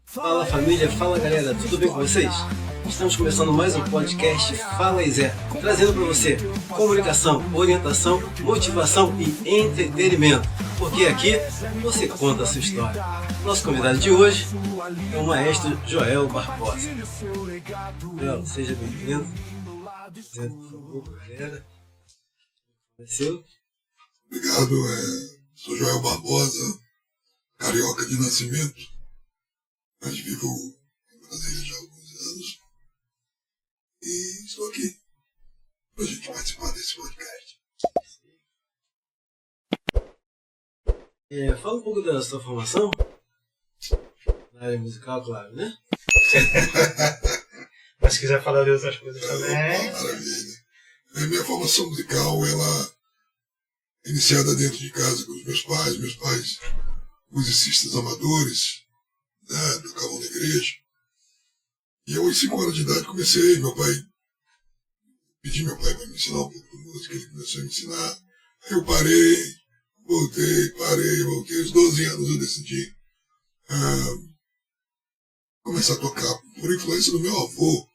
Fala família, fala galera, tudo bem com vocês? Estamos começando mais um podcast Fala e Zé, trazendo para você comunicação, orientação, motivação e entretenimento, porque aqui você conta a sua história. Nosso convidado de hoje é o maestro Joel Barbosa. Joel, seja bem-vindo. Dizendo, por favor, galera. Obrigado, sou Joel Barbosa, carioca de nascimento, mas vivo em Brasília já há alguns anos e estou aqui para a gente participar desse podcast. Fala um pouco da sua formação, na área musical, claro, né? Mas se quiser falar de outras coisas também. Maravilha. A minha formação musical, ela é iniciada dentro de casa com os meus pais musicistas amadores, né, tocavam na igreja. E eu, aos 5 anos de idade, comecei, pedi meu pai para me ensinar um pouco de música, ele começou a me ensinar. Aí eu parei, voltei. Aos 12 anos eu decidi começar a tocar, por influência do meu avô.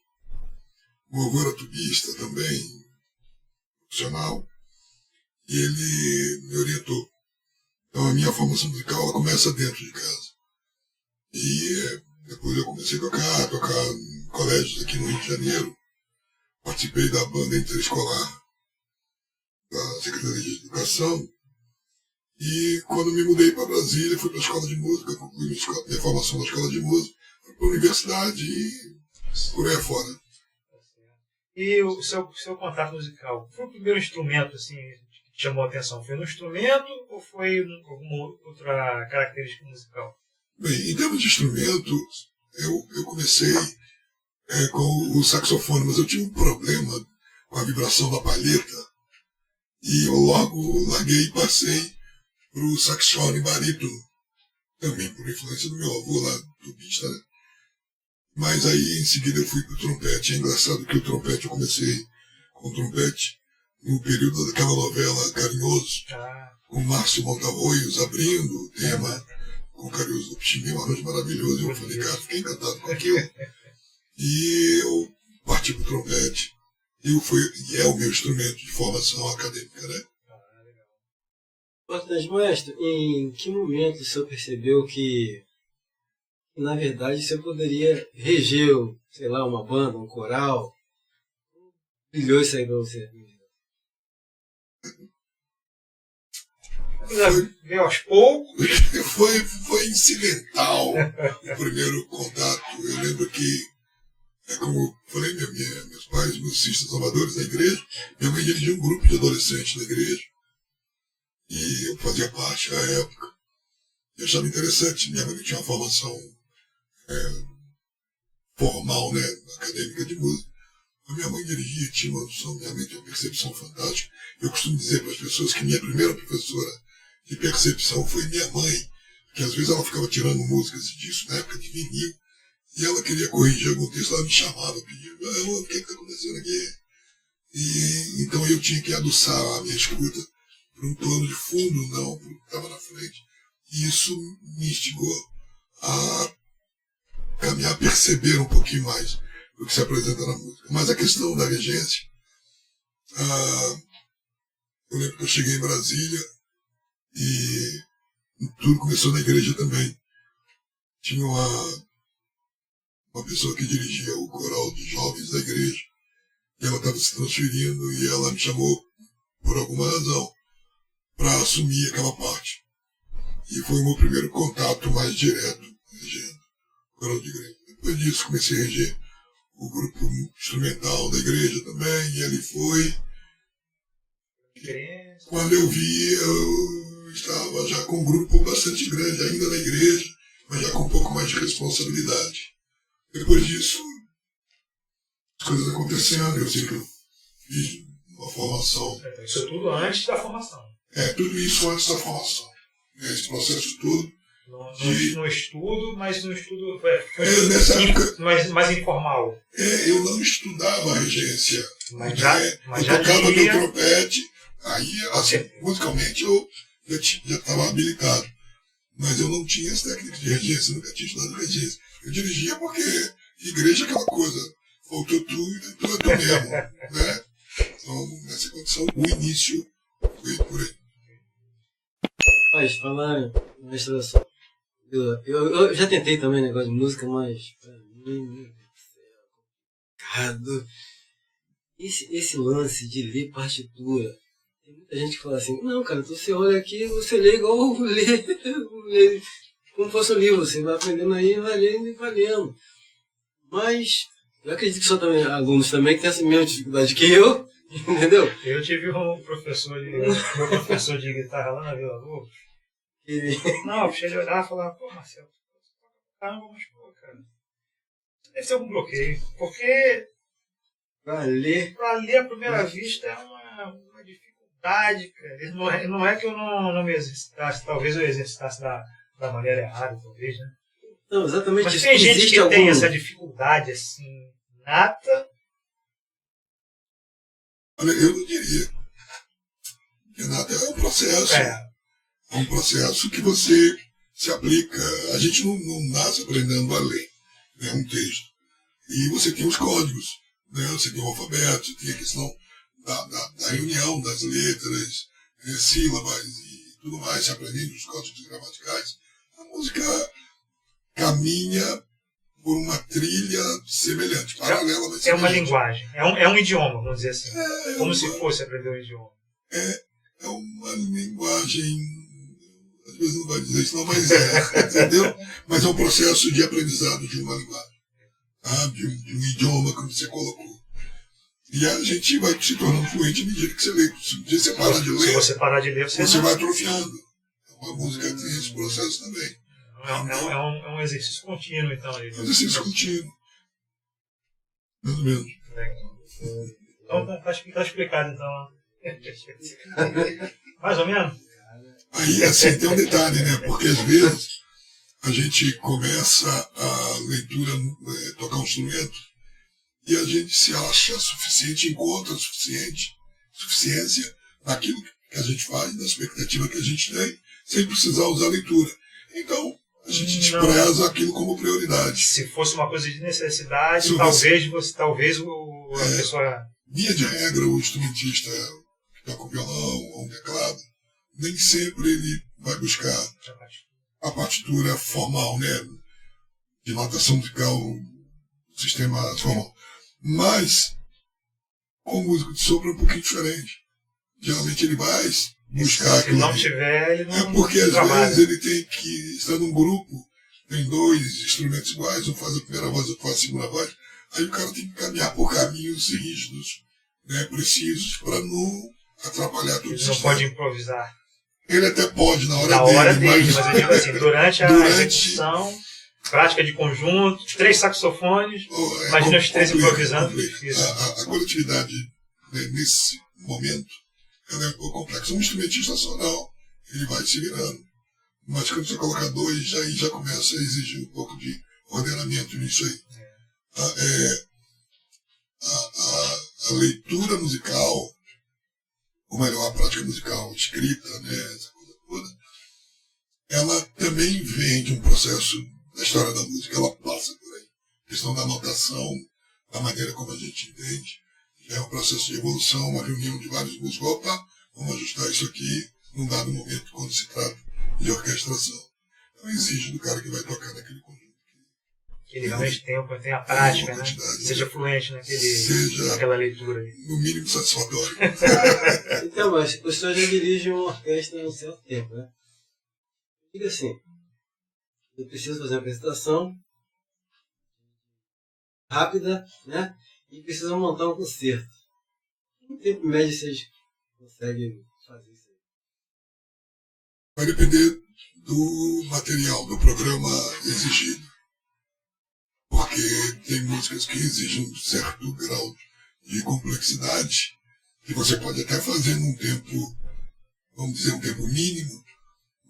Meu avô era tubista também, profissional, e ele me orientou. Então a minha formação musical ela começa dentro de casa. E depois eu comecei a tocar em colégios aqui no Rio de Janeiro. Participei da banda interescolar da Secretaria de Educação. E quando me mudei para Brasília, fui para a escola de música, concluí minha formação na escola de música, fui para a universidade e por aí afora. E o seu contato musical, foi o primeiro instrumento assim, que te chamou a atenção? Foi no instrumento ou foi alguma outra característica musical? Bem, em termos de instrumento, eu comecei com o saxofone, mas eu tive um problema com a vibração da palheta e eu logo larguei e passei para o saxofone barítono, também por influência do meu avô lá, tubista, né? Mas aí em seguida eu fui para o trompete. É engraçado que o trompete, eu comecei com o trompete no período daquela novela Carinhoso, com Márcio Montarroios abrindo o tema, com o Carinhoso do Pichimbim, um arranjo maravilhoso. E eu falei, cara, fiquei encantado com aquilo. E eu parti para o trompete. E é o meu instrumento de formação acadêmica, né? Mas, maestro, em que momento o senhor percebeu que, na verdade, você poderia reger, sei lá, uma banda, um coral? Brilhou isso aí para você? Veio aos poucos. Foi incidental o primeiro contato. Eu lembro que, como eu falei, meus pais, musicistas amadores da igreja, minha mãe dirigia um grupo de adolescentes da igreja. E eu fazia parte à época. Eu achava interessante. Minha mãe não tinha uma formação formal, né, acadêmica de música. A minha mãe dirigia, tinha uma noção, minha mãe tinha uma percepção fantástica. Eu costumo dizer para as pessoas que minha primeira professora de percepção foi minha mãe, que às vezes ela ficava tirando músicas disso na época de vinil, e ela queria corrigir algum texto, ela me chamava, pedia, o que está acontecendo aqui? E então eu tinha que adoçar a minha escuta para um plano de fundo, não para o que estava na frente. E isso me instigou a caminhar, a perceber um pouquinho mais do que se apresenta na música. Mas a questão da regência, eu lembro que eu cheguei em Brasília e tudo começou na igreja também. Tinha uma pessoa que dirigia o coral de jovens da igreja, e ela estava se transferindo e ela me chamou, por alguma razão, para assumir aquela parte. E foi o meu primeiro contato mais direto, regendo o coral de igreja. Depois disso comecei a reger o grupo instrumental da igreja também, e ele foi. Quando eu vi, eu estava já com um grupo bastante grande, ainda na igreja, mas já com um pouco mais de responsabilidade. Depois disso, as coisas acontecendo, eu sei que eu fiz uma formação. Isso tudo antes da formação. Tudo isso antes da formação. Esse processo todo. No estudo, mas no estudo nessa época, mais informal. Eu não estudava a regência. Mas eu já tocava diria... meu trompete, aí, assim, musicalmente eu já estava habilitado. Mas eu não tinha as técnicas de regência, nunca tinha estudado regência. Eu dirigia porque igreja é aquela coisa, faltou tu e tu é tu mesmo, né? Então, nessa condição, o início foi por aí. Mas, falar na restauração, eu já tentei também negócio de música, mas pra mim, meu Deus do céu, complicado. Esse lance de ler partitura, tem muita gente que fala assim, não, cara, você olha aqui, você lê igual lê como fosse um livro, você vai aprendendo aí, vai lendo e vai lendo. Mas eu acredito que só também, alunos também que têm essa mesma dificuldade que eu, entendeu? Eu tive um professor de guitarra lá na Vila Lobos. Não, eu cheguei a olhar e falar, pô, Marcelo, caramba, mas pô, cara, deve ter algum bloqueio. Porque Pra ler à primeira vista é uma dificuldade, cara. Não é que eu não me exercitasse, talvez eu exercitasse da maneira errada, talvez, né? Não, exatamente Mas isso. tem gente Existe que tem algum... essa dificuldade, assim, nata. Olha, eu não diria. Porque nada é um processo. É um processo que você se aplica. A gente não nasce aprendendo a ler, né, um texto. E você tem os códigos, né? Você tem o alfabeto, você tem a questão da reunião das letras, sílabas e tudo mais, se aprendendo os códigos gramaticais. A música caminha por uma trilha semelhante, paralela, mas É uma semelhante. linguagem, é um idioma, vamos dizer assim. Como se fosse aprender um idioma. É uma linguagem, às vezes não vai dizer isso não, mas entendeu? Mas é um processo de aprendizado de uma linguagem, tá? de um idioma, como você colocou. E a gente vai se tornando fluente à medida que você lê. Se você parar de ler, Se você parar de ler, você vai atrofiando. Então, a música tem esse processo também. É um exercício contínuo, então. É um exercício contínuo. Mais ou menos. Então tá explicado, então. Mais ou menos? Aí, assim, tem um detalhe, né? Porque às vezes a gente começa a leitura, tocar um instrumento, e a gente se acha suficiente, encontra suficiência naquilo que a gente faz, na expectativa que a gente tem, sem precisar usar a leitura. Então, a gente despreza aquilo como prioridade. Se fosse uma coisa de necessidade, talvez a pessoa... Via de regra, o instrumentista que toca um violão ou um teclado, nem sempre ele vai buscar a partitura formal, né? De notação musical, sistema formal. Mas, com música de sopro é um pouquinho diferente. Geralmente ele vai buscar aquilo. Se não tiver, ele não porque às trabalha. vezes ele tem que estar num grupo, tem dois instrumentos iguais, um faz a primeira voz, outro faz a segunda voz. Aí o cara tem que caminhar por caminhos rígidos, né, precisos, para não atrapalhar tudo isso. Ele não pode improvisar. Ele até pode na hora dele, mas eu digo assim, durante a execução, prática de conjunto, 3 saxofones, imagina os 3 improvisando. A coletividade, né, nesse momento, ela é um pouco complexa. Um instrumentista só não, ele vai se virando. Mas quando você coloca 2, aí já começa a exigir um pouco de ordenamento nisso aí. A leitura musical, ou melhor, a prática musical escrita, né, essa coisa toda, ela também vem de um processo da história da música, ela passa por aí. A questão da notação, da maneira como a gente entende, é um processo de evolução, uma reunião de vários músicos. Opa, vamos ajustar isso aqui num dado momento quando se trata de orquestração. Então exige do cara que vai tocar naquele conjunto. Que ele realmente tenha a prática, né? Seja fluente naquela leitura. No mínimo satisfatório. Então, mas o senhor já dirige uma orquestra há um certo tempo, né? Diga assim, eu preciso fazer uma apresentação rápida, né? E preciso montar um concerto. Que tempo médio vocês conseguem fazer isso aí? Vai depender do material, do programa exigido. Porque tem músicas que exigem um certo grau de complexidade que você pode até fazer num tempo, vamos dizer, um tempo mínimo,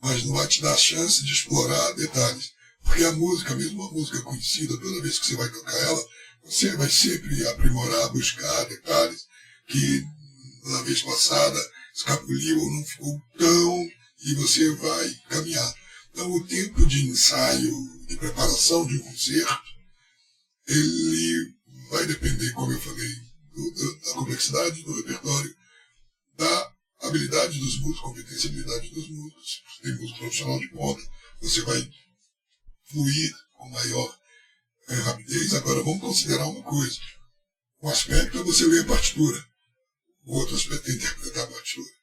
mas não vai te dar a chance de explorar detalhes. Porque a música, mesmo uma música conhecida, toda vez que você vai tocar ela, você vai sempre aprimorar, buscar detalhes que na vez passada escapuliu ou não ficou tão, e você vai caminhar. Então, o tempo de ensaio, de preparação de um concerto, ele vai depender, como eu falei, da complexidade do repertório, da habilidade dos músicos, competência e habilidade dos músicos. Se tem músico profissional de ponta, você vai fluir com maior rapidez. Agora, vamos considerar uma coisa. Um aspecto é você ler a partitura. O outro aspecto é interpretar a partitura.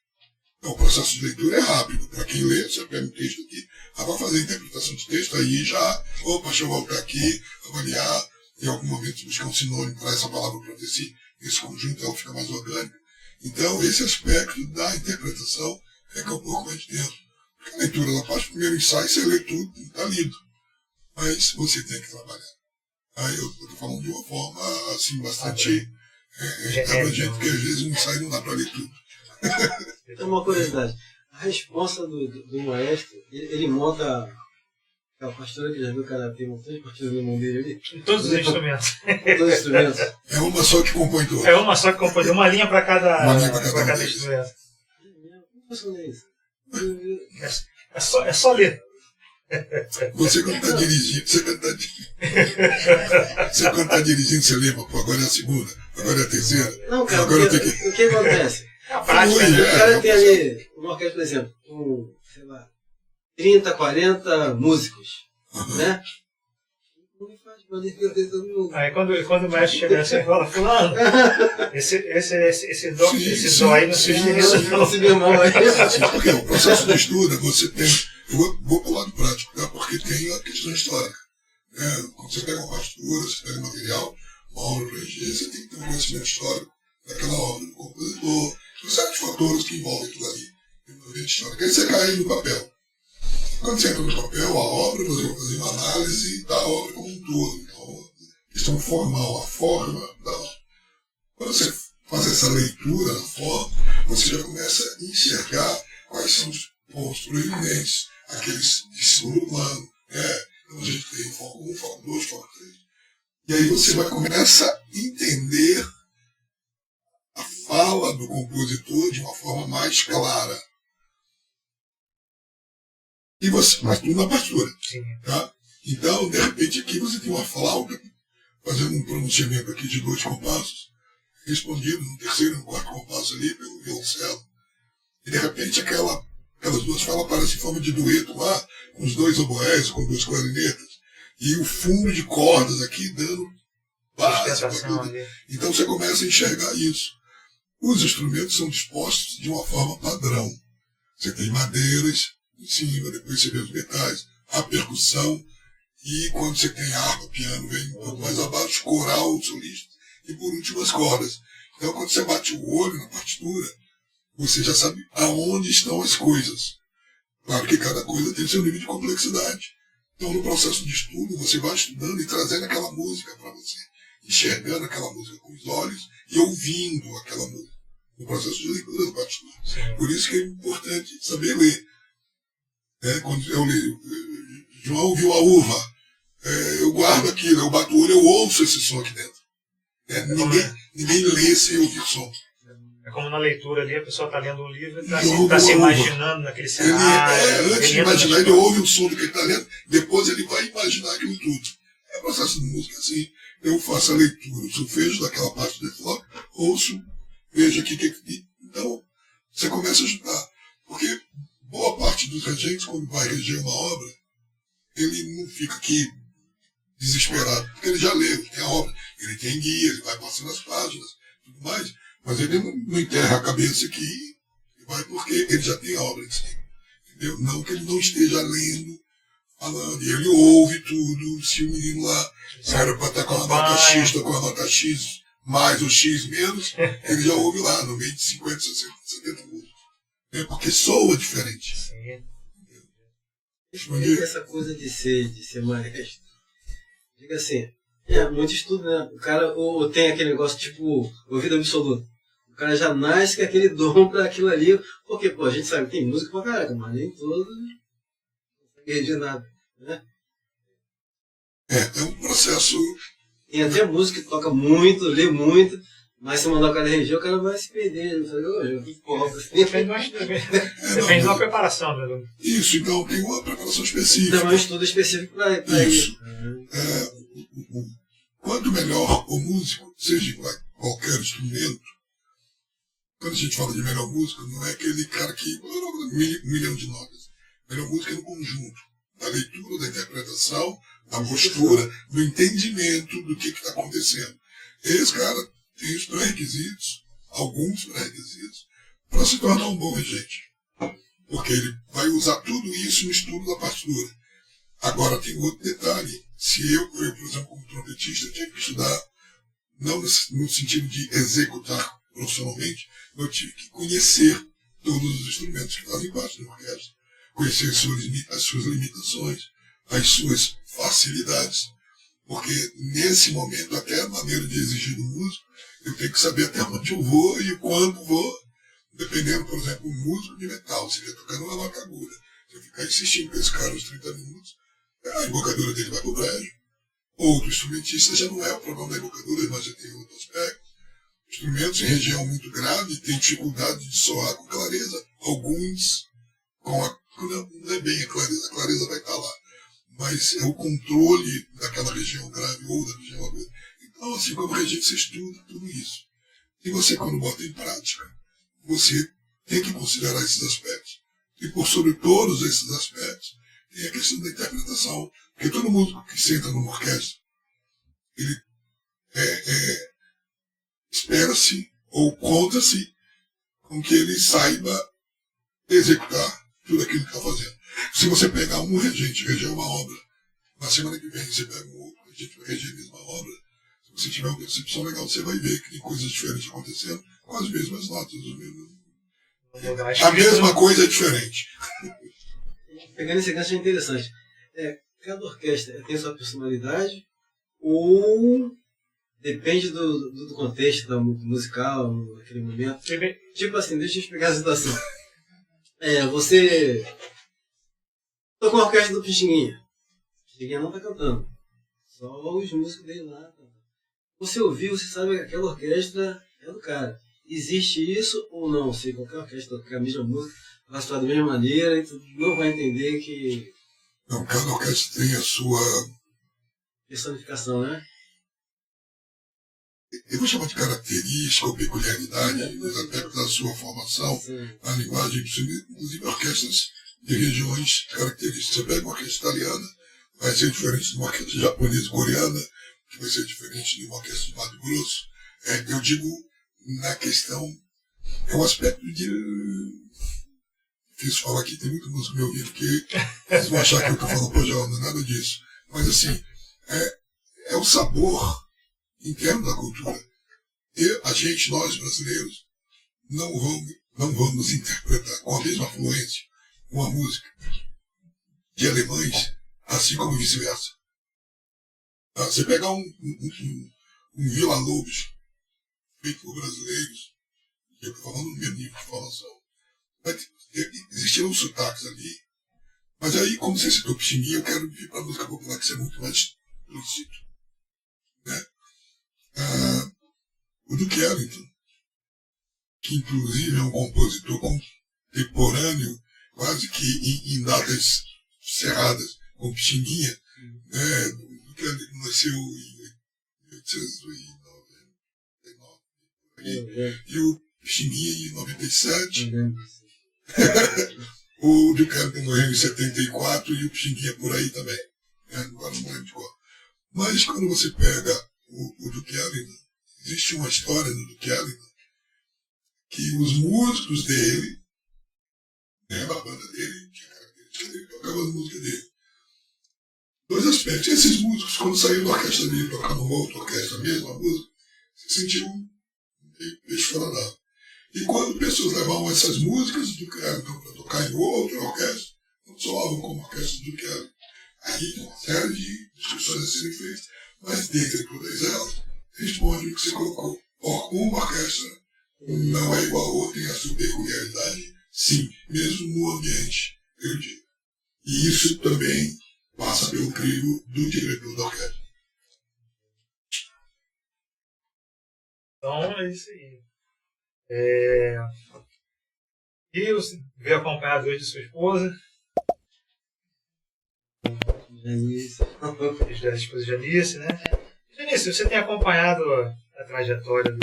Então, o processo de leitura é rápido. Para quem lê, você pega um texto aqui, vai fazer a interpretação de texto, aí já, deixa eu voltar aqui, avaliar, em algum momento buscar um sinônimo para essa palavra para ver se esse conjunto ela fica mais orgânico. Então, esse aspecto da interpretação é que é um pouco mais tenso. Porque a leitura, na parte do primeiro ensaio, você lê tudo, está lido. Mas você tem que trabalhar. Aí eu estou falando de uma forma, assim, bastante abrangente, porque às vezes um ensaio não dá para ler tudo. Então, uma curiosidade. A resposta do maestro, ele monta aquela partitura que já viu, o cara tem um monte de partitura no mundo dele ali. Em todos os instrumentos. Todos os instrumentos. É uma só que compõe tudo. É uma só que compõe, uma linha para cada instrumento. Como funciona isso? É só ler. Você quando está dirigindo, você lembra, pô, agora é a segunda, agora é a terceira. Não, cara, agora o que acontece? É a prática, né? O cara tem ali uma orquestra, por exemplo, com, sei lá, 30, 40 músicos, né? Como faz pra defender todo mundo? Aí quando o mestre chega assim e fala, fulano, esse dó aí não se não. Porque o processo de estudo, você tem. Eu vou para o lado prático, tá? Porque tem a questão histórica. Quando você pega uma partitura, você pega material, uma obra para regir, você tem que ter um conhecimento histórico daquela obra, do compositor, dos certos fatores que envolvem aquilo ali. Aí você cai no papel. Quando você entra no papel, a obra, você vai fazer uma análise da obra como um todo. Então, questão formal, a forma da obra. Quando você faz essa leitura da forma, você já começa a enxergar quais são os pontos proeminentes, aqueles de segundo plano. Então a gente tem foco 1, foco 2, foco 3. E aí você vai começar a entender a fala do compositor de uma forma mais clara. E você, mas tudo na partitura. Tá? Então, de repente, aqui você tem uma flauta, fazendo um pronunciamento aqui de 2 compassos, respondido no terceiro e no quarto compasso ali pelo violoncelo. E de repente aquelas duas falas aparecem em forma de dueto lá, com os 2 oboés, com 2 clarinetas, e o fundo de cordas aqui dando base. Então você começa a enxergar isso. Os instrumentos são dispostos de uma forma padrão. Você tem madeiras em cima, depois você vê os metais, a percussão, e quando você tem harpa, piano, vem um pouco mais abaixo, coral, solista, e por último as cordas. Então quando você bate o olho na partitura, você já sabe aonde estão as coisas. Claro que cada coisa tem seu nível de complexidade. Então no processo de estudo, você vai estudando e trazendo aquela música para você, enxergando aquela música com os olhos e ouvindo aquela música. No processo de leitura da partitura. Por isso que é importante saber ler. Quando eu leio, João viu a uva, eu guardo aquilo, eu bato o olho, eu ouço esse som aqui dentro. Ninguém lê sem ouvir som. É como na leitura ali, a pessoa está lendo um livro e está se imaginando naquele cenário. Antes de imaginar, ele ouve o som do que ele está lendo, depois ele vai imaginar aquilo tudo. É processo de música assim. Eu faço a leitura, eu vejo daquela parte do bloco, ouço, vejo aqui. Então, você começa a ajudar. Porque boa parte dos regentes, quando vai reger uma obra, ele não fica aqui desesperado, porque ele já leu, ele tem a obra, ele tem guia, ele vai passando as páginas, tudo mais, mas ele não enterra a cabeça aqui, e vai porque ele já tem a obra em si. Entendeu? Não que ele não esteja lendo, falando, e ele ouve tudo, se o menino lá era para estar com a nota X, está com a nota X mais ou X menos, ele já ouve lá, no meio de 50, 60, 70 músicos. Porque soa diferente. Sim. Essa coisa de ser maestro. Diga assim, muito estudo, né? O cara ou tem aquele negócio tipo ouvido absoluto. O cara já nasce com aquele dom para aquilo ali. Porque, a gente sabe que tem música pra caraca, mas nem todo não consegue de nada, né? É um processo. Tem até música que toca muito, lê muito, Mas se mandar o cara reger, o cara vai se perder. Não sabe, que porra. Depende da preparação, né? Isso, então tem uma preparação específica. Então é um estudo específico para isso. Quanto melhor o músico, seja qualquer instrumento, quando a gente fala de melhor música, não é aquele cara que milhão de notas. Melhor música é no conjunto da leitura, da interpretação, da postura, do entendimento do que está acontecendo. Esse cara tem os pré-requisitos, alguns pré-requisitos, para se tornar um bom regente. Porque ele vai usar tudo isso no estudo da partitura. Agora tem outro detalhe. Se eu, por exemplo, como trompetista, tinha que estudar, não no sentido de executar profissionalmente, eu tive que conhecer todos os instrumentos que fazem parte da orquestra. Conhecer as suas limitações, as suas facilidades. Porque nesse momento, até a maneira de exigir do músico, eu tenho que saber até onde eu vou e quando vou, dependendo, por exemplo, um músico de metal, se ele tocar numa nota aguda. Se eu ficar insistindo com esse cara uns 30 minutos, a embocadura dele vai pro brejo. Outro instrumentista já não é o problema da embocadura, mas já tem outro aspecto. Instrumentos em região muito grave têm dificuldade de soar com clareza. Alguns, não é bem a clareza vai estar lá. Mas é o controle daquela região grave ou da região aguda. Então, assim como a gente, você estuda tudo isso. E você, quando bota em prática, você tem que considerar esses aspectos. E por sobre todos esses aspectos, tem a questão da interpretação. Porque todo mundo que senta numa orquestra, ele espera-se ou conta-se com que ele saiba executar tudo aquilo que está fazendo. Se você pegar um regente, reger uma obra, na semana que vem você pega um outro regente para reger a mesma obra, se você tiver uma percepção legal, você vai ver que tem coisas diferentes acontecendo com as mesmas notas. A mesma coisa é diferente. Pegando esse gancho é interessante. Cada orquestra tem sua personalidade ou depende do contexto da musical, naquele momento? Tipo assim, deixa eu explicar a situação. Você toca com a orquestra do Pixinguinha. Pixinguinha não está cantando. Só os músicos dele lá. Você ouviu, você sabe que aquela orquestra é do cara. Existe isso ou não? Se qualquer orquestra tocar a mesma música, vai soar da mesma maneira, e tu não vai entender que... Não, cada orquestra tem a sua... personificação, né? Eu vou chamar de característica ou peculiaridade nos aspectos da sua formação, a linguagem, inclusive orquestras de regiões características. Você pega uma orquestra italiana, vai ser diferente de uma orquestra japonesa coreana, que vai ser diferente de uma orquestra de Mato Grosso. Eu digo na questão, é um aspecto de... Fiz falar aqui, tem muito músico me ouvindo, que eles vão achar que eu estou falando, pô, já não é nada disso. Mas assim, é o sabor interno da cultura. E a gente, nós brasileiros, não vamos interpretar com a mesma fluência uma música de alemães, assim como vice-versa. Você pegar um Vila Lobos, feito por brasileiros, eu estou falando no mesmo nível de falação, existiram sotaques ali, mas aí, como você citou Pixinguinha, eu quero vir para a música popular, que isso é muito mais explícito. Né? O Duke Ellington, que inclusive é um compositor contemporâneo, quase que em datas cerradas, com Pixinguinha, né? O Duke Ellington nasceu em 1899, e o Pixinguinha em 97. O Duke Ellington morreu em 74 e o Pixinguinha por aí também. Agora não lembro de qual. Mas quando você pega o Duke Ellington, existe uma história do Duke Ellington que os músicos dele, né, a banda dele, tinha característica dele, tocava as músicas dele. Dois aspectos. Esses músicos, quando saíram da orquestra dele, tocavam numa outra orquestra mesmo, a música, se sentiam peixe fora d'água. E quando pessoas levavam essas músicas do Duke Ellington para tocar em outra orquestra, não soavam como orquestra do Duke Ellington. Aí, uma série de discussões a serem feitas, mas dentre todas elas, responde o que você colocou. Uma orquestra não é igual a outra em a sua peculiaridade, sim, mesmo no ambiente, eu digo. E isso também passa pelo crivo do diretor da orquestra. Então é isso aí. E você veio acompanhado hoje de sua esposa? Janice. Da esposa Janice, né? Janice, você tem acompanhado a trajetória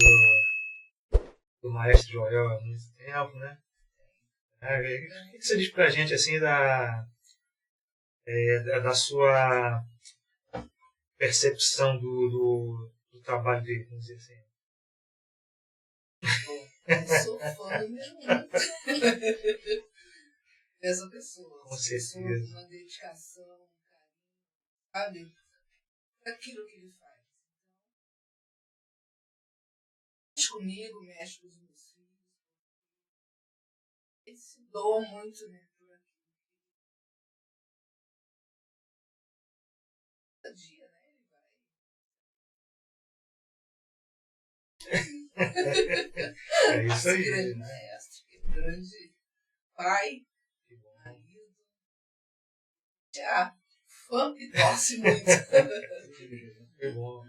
do maestro Joel há muito tempo, né? O que você diz pra gente assim da sua percepção do trabalho dele, vamos dizer assim? Eu sou fã número 1 dessa pessoa. Com certeza. Uma dedicação, um carinho, sabe? Aquilo que ele faz. Mexe comigo, mexe com os meus filhos. Eles se doam muito, né? Por aquilo. Cada dia, né? Ele vai. É isso aí. Grande mestre, grande pai, marido. Já, fã que torce muito. Que bom.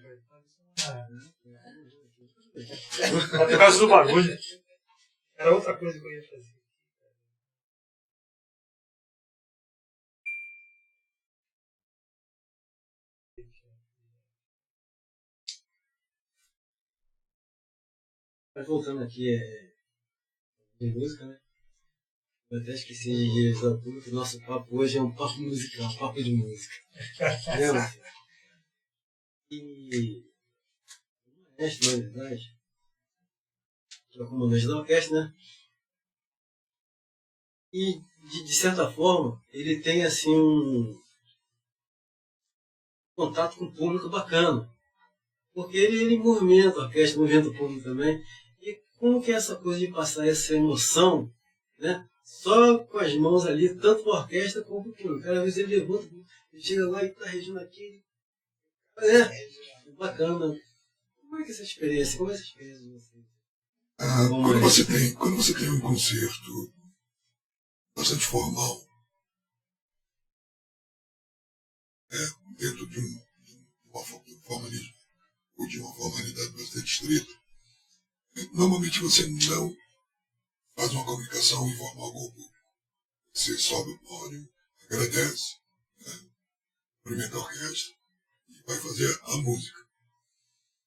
Por causa do bagulho. Era outra coisa que eu ia fazer. Mas voltando aqui, de música, né? Eu até esqueci de avisar tudo que o nosso papo hoje é um papo musical, um papo de música. Né, Marcelo? E o maestro, na verdade, que é o comandante da orquestra, né? E, de certa forma, ele tem, assim, um contato com o público bacana. Porque ele movimenta a orquestra, movimenta o público também. E como que é essa coisa de passar essa emoção, né? Só com as mãos ali, tanto para a orquestra como para o público. Às vezes ele levanta, ele chega lá e está regindo aqui. Bacana. Como é que é essa experiência? Como é essa experiência de vocês? Quando você tem um concerto bastante formal, dentro de um formalismo ou de uma formalidade bastante estrita, normalmente você não faz uma comunicação informal com o público. Você sobe o pódio, agradece, né, cumprimenta a orquestra e vai fazer a música.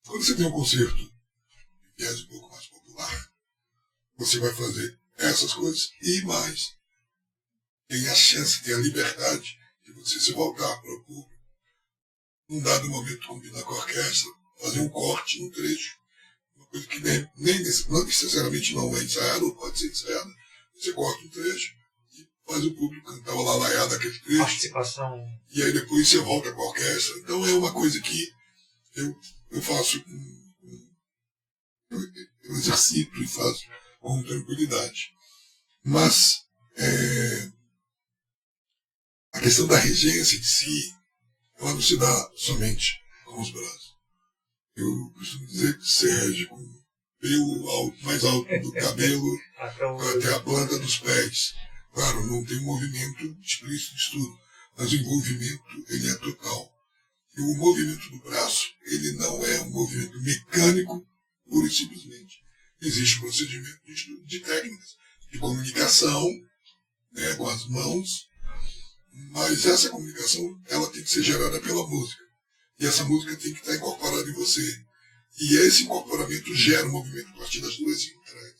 Quando você tem um concerto de viés um pouco mais popular, você vai fazer essas coisas e mais. Tem a chance, tem a liberdade de você se voltar para o público, num dado momento combinar com a orquestra, fazer um corte, um trecho, uma coisa que não necessariamente não é ensaiada, ou pode ser ensaiada. Você corta um trecho e faz o público cantar o lalaiá daquele trecho. Participação. E aí depois você volta com a orquestra. Então é uma coisa que eu faço, eu exercito e faço com tranquilidade. Mas a questão da regência de si, ela não se dá somente com os braços. Eu costumo dizer que se rege com o pelo mais alto do cabelo até a planta dos pés. Claro, não tem um movimento explícito de estudo, mas o envolvimento ele é total. E o movimento do braço, ele não é um movimento mecânico, pura e simplesmente. Existe um procedimento de estudo, de técnicas, de comunicação, né, com as mãos, mas essa comunicação ela tem que ser gerada pela música. E essa música tem que estar incorporada em você. E esse incorporamento gera um movimento a partir das duas entranhas.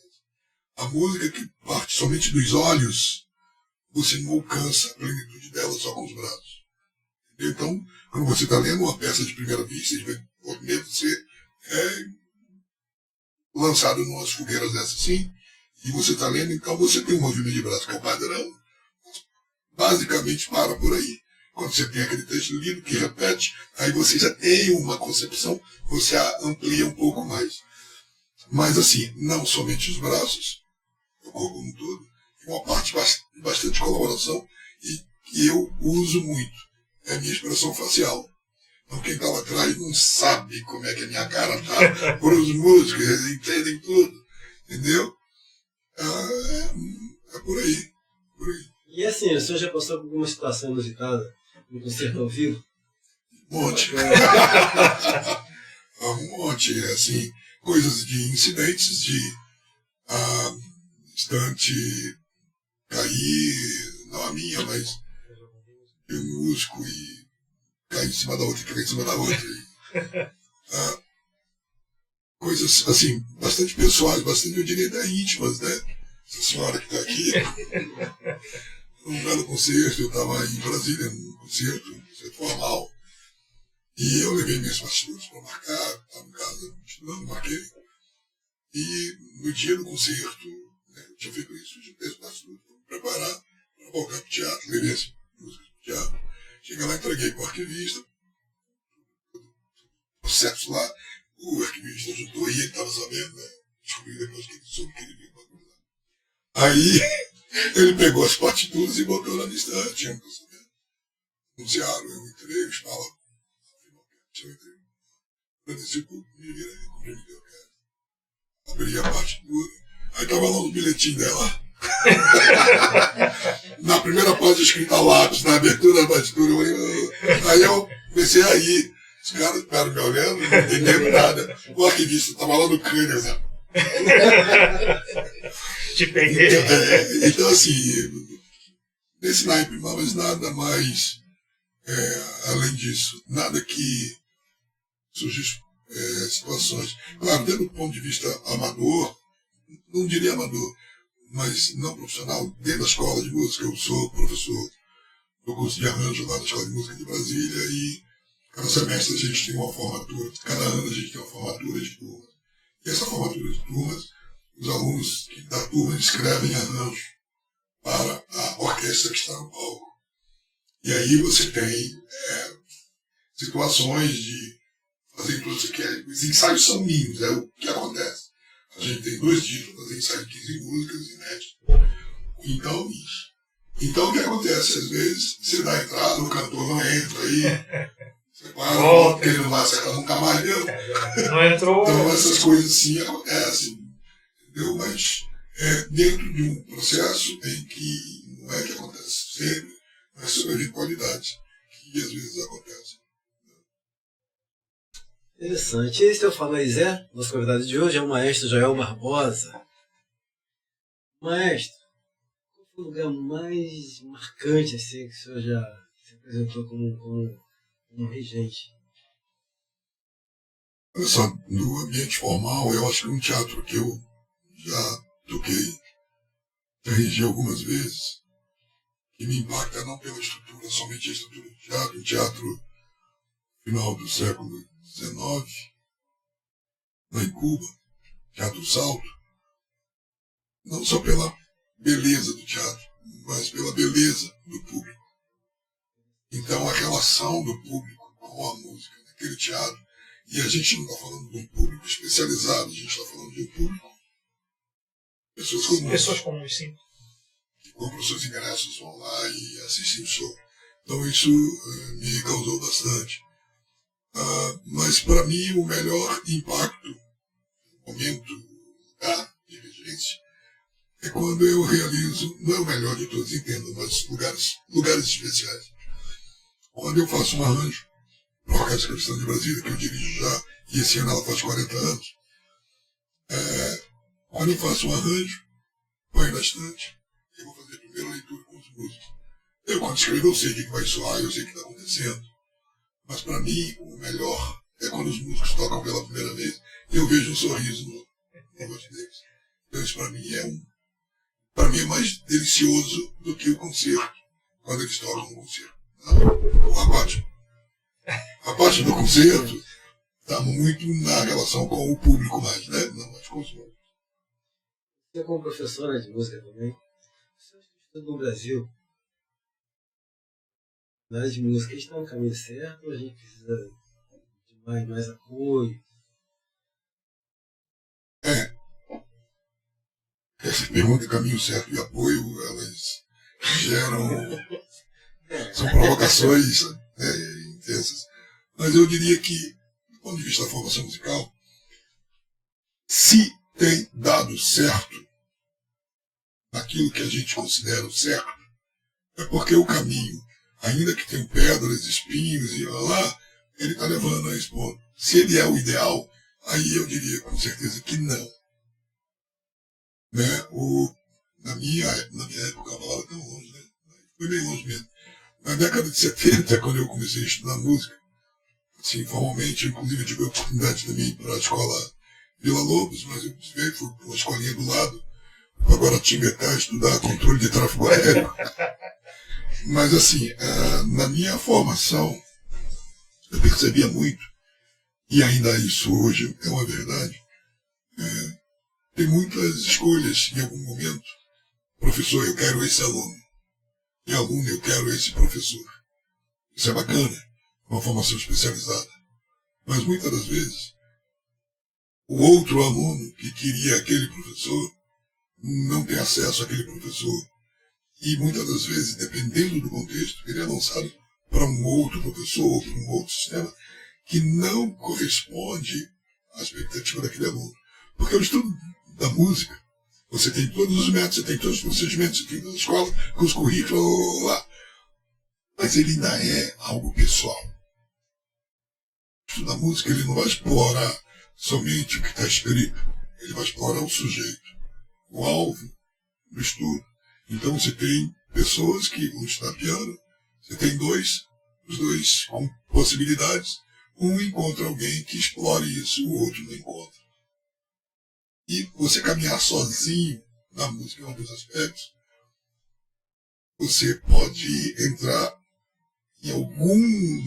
A música que parte somente dos olhos, você não alcança a plenitude dela só com os braços. Entendeu? Então, quando você está lendo uma peça de primeira vista, ele vai por medo de ser lançado em umas fogueiras dessas assim, e você está lendo, então você tem um movimento de braço que é o padrão, basicamente para por aí. Quando você tem aquele texto lido que repete, aí você já tem uma concepção, você amplia um pouco mais. Mas assim, não somente os braços, o corpo como um todo, tem uma parte bastante colaboração e que eu uso muito. É a minha expressão facial. Então quem está lá atrás não sabe como é que a minha cara está. Por os músicos, eles entendem tudo. Entendeu? É por aí. Por aí. E assim, o senhor já passou por alguma situação inusitada no concerto ao vivo? Um monte. Um monte, assim. coisas de incidentes, de estante cair, não a minha, mas de um músico e cair em cima da outra, e cair em cima da outra. Coisas, assim, bastante pessoais, bastante, eu diria, até íntimas, né? Essa senhora que está aqui, num belo concerto, eu estava em Brasília, num concerto formal, e eu levei minhas partituras para marcar, estava em casa estudando, marquei, e no dia do concerto, né, eu tinha feito isso, tinha feito partituras para me preparar para voltar para o teatro, levei as músicas para o teatro, cheguei lá, entreguei para o arquivista, processo lá, o arquivista ajudou e ele estava sabendo, né, descobri depois que ele soube que ele vinha para lá. Aí ele pegou as partituras e botou na minha estante, tinha um pensamento. Anunciaram, eu entrei, eu estava eu entrei, agradeci o público, me virei, compreendi o cara. Abri a partitura, aí estava lá os bilhetinhos dela. Na primeira página escrita a lápis, na abertura da partitura, aí eu comecei a ir. Os caras ficaram me olhando, não entenderam nada. O arquivista estava lá no crânio, né? Te peguei. Então, assim, nesse naipe, mas nada mais, além disso, nada que surgisse situações. Claro, dentro do ponto de vista amador, não diria amador, mas não profissional, dentro da escola de música, eu sou professor do curso de arranjo lá da Escola de Música de Brasília e cada semestre a gente tem uma formatura, cada ano a gente tem uma formatura de turmas. E essa formatura de turmas, os alunos da turma escrevem arranjos para a orquestra que está no palco. E aí você tem situações de fazer tudo isso aqui. Os ensaios são mínimos, é o que acontece. A gente tem 2 dias para fazer ensaio de 15 músicas inéditas. Então o que acontece? Às vezes você dá entrada, o cantor não entra aí. Você quase porque ele não vai acertar nunca mais, entendeu? Não entrou. Então essas coisas assim acontecem, entendeu? Mas dentro de um processo em que não é que acontece sempre, mas sobre eventualidades que às vezes acontecem. Interessante. Esse é o Fala aí Zé. Nosso convidado de hoje é o maestro Joel Barbosa. Maestro, qual foi o lugar mais marcante assim, que o senhor já se apresentou como regente? Olha só, no ambiente formal, eu acho que um teatro que eu já toquei, já regi algumas vezes, que me impacta não pela estrutura, somente a estrutura do teatro, um teatro final do século XIX, lá em Cuba, Teatro Salto, não só pela beleza do teatro, mas pela beleza do público. Então a relação do público com a música naquele teatro, e a gente não está falando de um público especializado, a gente está falando de um público, Pessoas comuns, sim. Que compram seus ingressos, vão lá e assistem o show. Então isso me causou bastante. Mas para mim o melhor impacto, momento de regência, é quando eu realizo, não é o melhor de todos, entendo, mas lugares especiais. Quando eu faço um arranjo para a Orquestra Cristã de Brasília, que eu dirijo já, e esse ano ela faz 40 anos, quando eu faço um arranjo, põe na estante, eu vou fazer a primeira leitura com os músicos. Eu, quando escrevo, eu sei o que vai soar, eu sei o que está acontecendo. Mas para mim, o melhor é quando os músicos tocam pela primeira vez e eu vejo um sorriso no rosto deles. Então isso para mim é mais delicioso do que o concerto, quando eles tocam no concerto. A parte do concerto está muito na relação com o público mais, né? Não mais com os músicos. Você como professora de música também, você estuda no Brasil, na área de música, a gente está no caminho certo ou a gente precisa de mais apoio? Essa pergunta, caminho certo e apoio, elas geram... são provocações intensas. Mas eu diria que, do ponto de vista da formação musical, se tem dado certo naquilo que a gente considera o certo, é porque o caminho, ainda que tenha pedras, espinhos e lá, ele está levando a esse ponto. Se ele é o ideal, Aí eu diria com certeza que não. Né? Na minha época, a palavra tão longe, né? Foi bem longe mesmo. Na década de 70, quando eu comecei a estudar música, assim, formalmente, inclusive eu tive a oportunidade também para a escola Vila Lobos, mas eu fui para uma escolinha do lado, agora Tinguetá, estudar controle de tráfego aéreo. Mas assim, na minha formação, eu percebia muito, e ainda isso hoje é uma verdade, tem muitas escolhas em algum momento. Professor, eu quero esse aluno. E aluno, eu quero esse professor. Isso é bacana, uma formação especializada. Mas muitas das vezes, o outro aluno que queria aquele professor não tem acesso àquele professor. E muitas das vezes, dependendo do contexto, ele é lançado para um outro professor ou para um outro sistema que não corresponde à expectativa daquele aluno. Porque o estudo da música, você tem todos os métodos, você tem todos os procedimentos, você tem toda a escola, com os currículos lá. Mas ele ainda é algo pessoal. O estudo da música, ele não vai explorar somente o que está escrito. Ele vai explorar o sujeito, o alvo do estudo. Então você tem pessoas que vão estudar piano, você tem os dois com possibilidades. Um encontra alguém que explore isso, o outro não encontra. E você caminhar sozinho na música em alguns aspectos, você pode entrar em algum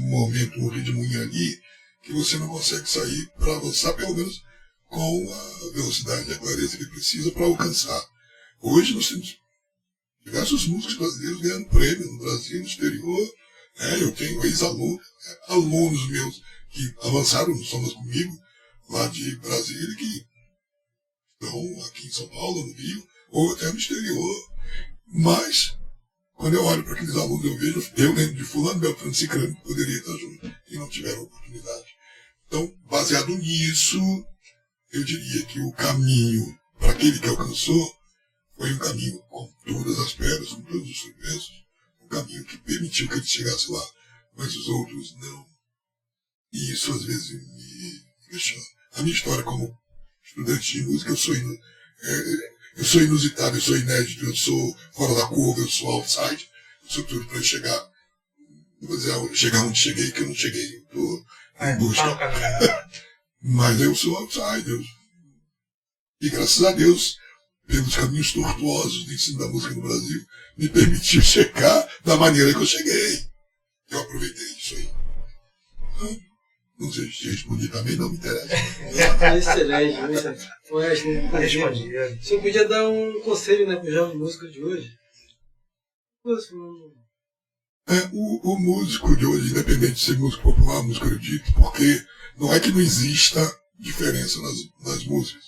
momento, um ritmoinho ali, que você não consegue sair para avançar, pelo menos com a velocidade e a clareza que precisa para alcançar. Hoje nós temos diversos músicos brasileiros ganhando prêmio no Brasil, no exterior. Eu tenho ex-alunos, alunos meus que avançaram no Somas comigo, lá de Brasília, que estão aqui em São Paulo, no Rio, ou até no exterior. Mas, quando eu olho para aqueles alunos, eu vejo, eu lembro de fulano, Beltrano, Cicrano, que poderia estar junto, e não tiveram oportunidade. Então, baseado nisso, eu diria que o caminho para aquele que alcançou foi um caminho com todas as pedras, com todos os tropeços, um caminho que permitiu que ele chegasse lá, mas os outros não. E isso às vezes me questiona. A minha história como estudante de música, eu sou inusitado, eu sou inédito, eu sou fora da curva, eu sou outside, eu sou tudo para chegar, não vou dizer chegar onde cheguei, que eu não cheguei, eu estou em busca. Mas eu sou outsider. E graças a Deus, pelos caminhos tortuosos do ensino da música no Brasil, me permitiu chegar da maneira que eu cheguei. Eu aproveitei isso aí. Não sei se respondi também, não me interessa. Excelente. Respondi. O senhor podia dar um conselho, né, para os jovens músicos de hoje? O músico de hoje, independente de ser músico popular, músico erudito, porque não é que não exista diferença nas músicas.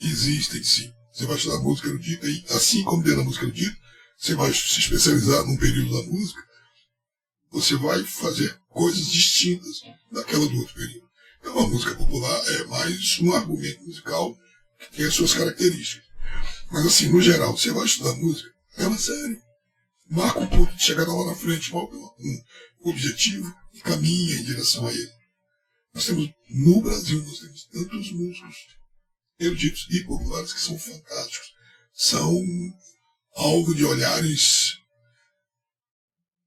Existem sim. Você vai estudar música erudita e, assim como dentro da música erudita, você vai se especializar num período da música, você vai fazer coisas distintas daquela do outro período. Então a música popular é mais um argumento musical que tem as suas características. Mas assim, no geral, você vai estudar música, leva a sério. Marca um ponto de chegada lá na frente, um objetivo e caminha em direção a ele. Nós temos, no Brasil, nós temos tantos músicos eruditos e populares que são fantásticos. São alvo de olhares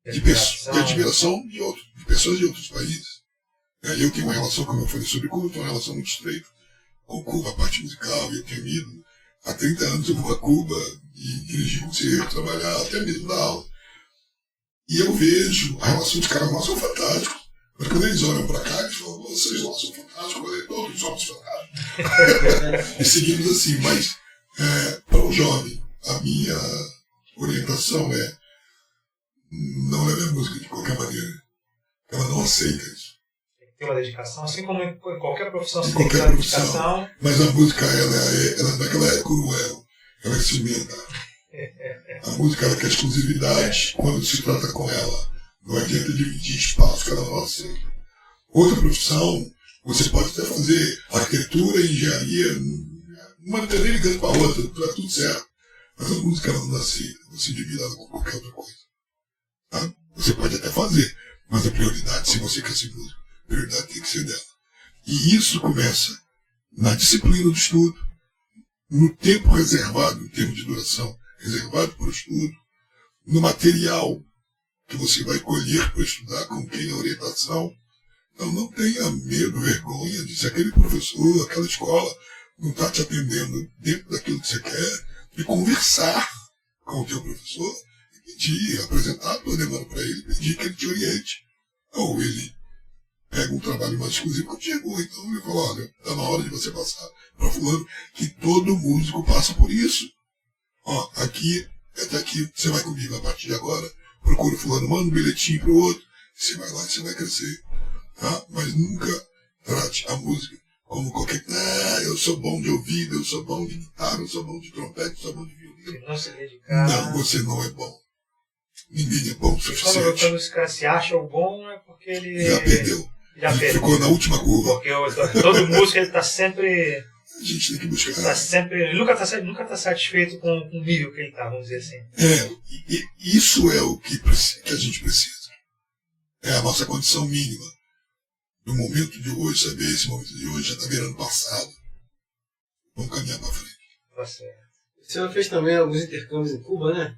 de admiração de pessoas de outros países. Eu tenho uma relação, como eu falei sobre Cuba, tenho uma relação muito estreita com Cuba, a parte musical, e eu tenho ido. Há 30 anos eu vou a Cuba e dirigir museu, trabalhar, até mesmo dar aula. E eu vejo a relação dos caras lá são fantásticos. Mas quando eles olham para cá, eles falam, vocês lá são fantásticos, todos somos fantásticos. E seguimos assim, mas para o jovem, a minha orientação é não leve a música de qualquer maneira. Ela não aceita isso. Tem que ter uma dedicação, assim como em qualquer profissão, em qualquer profissão. Mas a música, naquela é cruel, ela é ciumenta. A música ela quer exclusividade quando se trata com ela. Não adianta dividir espaço que ela não aceita. Outra profissão, você pode até fazer arquitetura, engenharia, uma não tem nem ligando para a outra, está tudo certo. Mas a música ela não aceita, você divide ela com qualquer outra coisa. Tá? Você pode até fazer, mas a prioridade, se você quer ser músico, a prioridade tem que ser dela. E isso começa na disciplina do estudo, no tempo reservado, em termos de duração, reservado para o estudo, no material que você vai colher para estudar, com quem a orientação. Então não tenha medo, vergonha de se aquele professor, aquela escola não está te atendendo dentro daquilo que você quer, de conversar com o teu professor e pedir, apresentar a tua demanda para ele, pedir que ele te oriente. Ou ele pega um trabalho mais exclusivo contigo, ou então ele fala, olha, está na hora de você passar para fulano, que todo músico passa por isso. Ó, aqui, até aqui, você vai comigo a partir de agora, procura fulano, manda um bilhetinho para o outro, você vai lá e você vai crescer. Tá? Mas nunca trate a música como qualquer... eu sou bom de ouvido, eu sou bom de guitarra, eu sou bom de trompete, eu sou bom de violino. Não, você não é bom. Ninguém é bom o suficiente. Quando esse cara se acha o bom, é porque ele... Já perdeu. Ele ficou na última curva. Porque todo músico ele está sempre... A gente tem que buscar... Ele nunca tá satisfeito com o nível que ele está, vamos dizer assim. Isso é o que a gente precisa. É a nossa condição mínima. No momento de hoje, saber esse momento de hoje já está virando passado. Vamos caminhar para frente. Tá certo. O senhor fez também alguns intercâmbios em Cuba, né?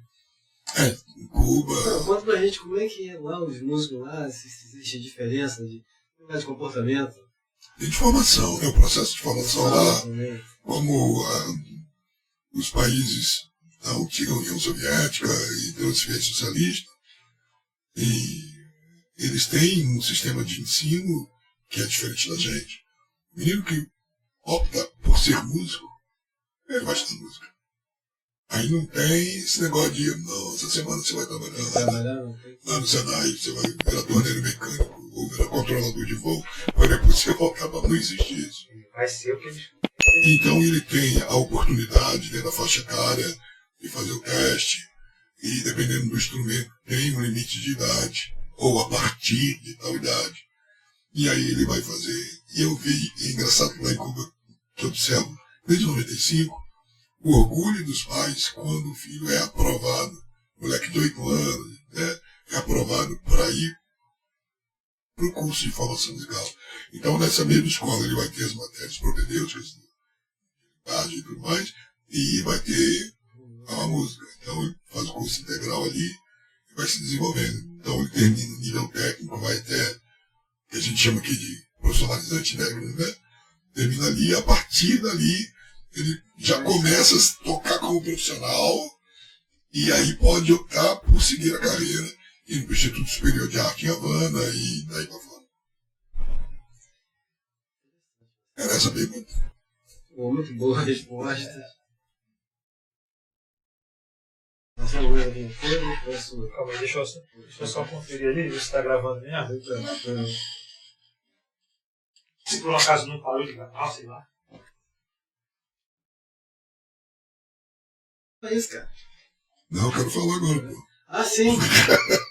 Em Cuba... Conta pra gente como é que é lá os músicos lá, se existe diferença de comportamento. Tem de formação, né? O processo de formação lá, como os países da antiga União Soviética e da União Socialista, e eles têm um sistema de ensino que é diferente da gente. O menino que opta por ser músico, ele vai estudar música. Aí não tem esse negócio de, não, essa semana você vai trabalhar lá no Senai, você vai virar torneiro mecânico, ou virar controlador de voo, para depois você voltar para... Não existe isso. Vai ser o que eles... Então ele tem a oportunidade, dentro da faixa etária, de fazer o teste, e dependendo do instrumento, tem um limite de idade, ou a partir de tal idade. E aí ele vai fazer. E eu vi, é engraçado lá em Cuba, que eu observo, desde 95, o orgulho dos pais quando o filho é aprovado, moleque de 8 anos, né, é aprovado para ir para o curso de formação musical. Então, nessa mesma escola, ele vai ter as matérias propedêuticas, e tudo mais, e vai ter a música. Então, ele faz o curso integral ali e vai se desenvolvendo. Então, ele termina o nível técnico, vai até, que a gente chama aqui de profissionalizante técnico, né? Termina ali, e a partir dali, ele já começa a tocar como profissional e aí pode optar por seguir a carreira indo para o Instituto Superior de Arte em Havana e daí para fora. Era essa a pergunta. Muito boa a resposta. Calma aí, deixa eu só conferir ali, ver se está gravando mesmo. Se por um acaso não parou de gravar, sei lá. É isso, cara. Não, eu quero falar agora, pô. Ah, sim.